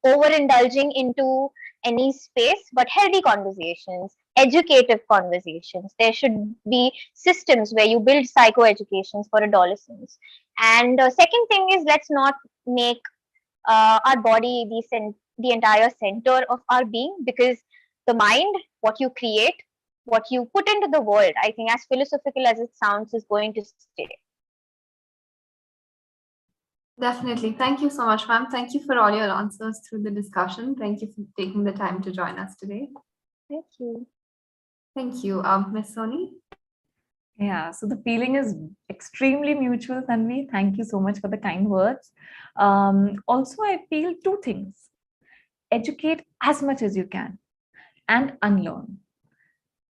overindulging into any space, but healthy conversations, educative conversations. There should be systems where you build psychoeducations for adolescents. And second thing is, let's not make our body the entire center of our being, because the mind, what you create, what you put into the world, I think, as philosophical as it sounds, is going to stay. Definitely. Thank you so much, ma'am. Thank you for all your answers through the discussion. Thank you for taking the time to join us today. Thank you. Thank you. Ms. Soni? Yeah, so the feeling is extremely mutual, Tanvi. Thank you so much for the kind words. Also, I feel two things. Educate as much as you can and unlearn.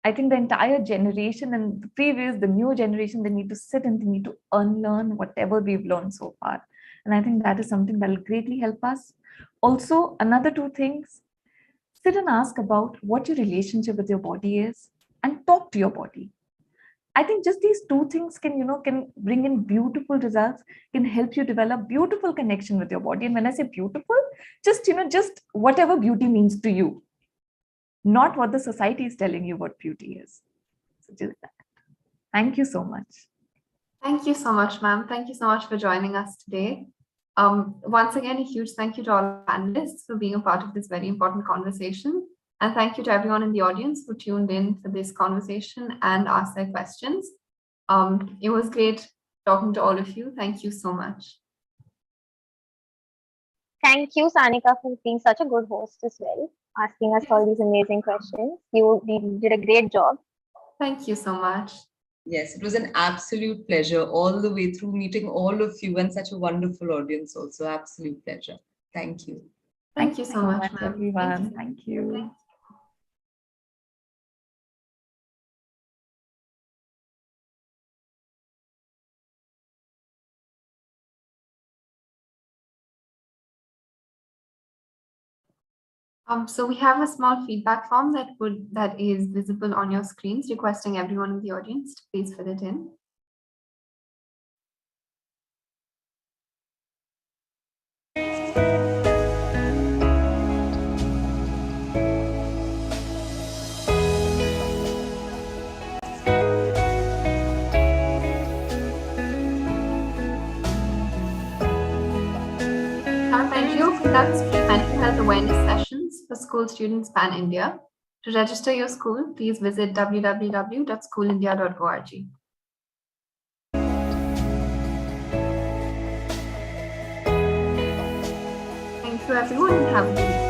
I think the entire generation and the previous, the new generation, they need to sit and they need to unlearn whatever we've learned so far. And I think that is something that will greatly help us. Also, another two things, sit and ask about what your relationship with your body is and talk to your body. I think just these two things can bring in beautiful results, can help you develop beautiful connection with your body. And when I say beautiful, just whatever beauty means to you, not what the society is telling you what beauty is. So just that. Thank you so much. Thank you so much, ma'am. Thank you so much for joining us today. Once again, a huge thank you to all our panelists for being a part of this very important conversation. And thank you to everyone in the audience who tuned in for this conversation and asked their questions. It was great talking to all of you. Thank you so much. Thank you, Sanika, for being such a good host as well, asking us all these amazing questions. You did a great job. Thank you so much. Yes, it was an absolute pleasure all the way through, meeting all of you and such a wonderful audience also. Absolute pleasure. Thank you. Thank you so much, ma'am. everyone. Thank you. So we have a small feedback form that is visible on your screens, requesting everyone in the audience to please fill it in. Our NGO conducts free mental health awareness sessions for school students pan-India. To register your school, please visit www.schoolindia.org. Thank you, everyone, and have a good evening.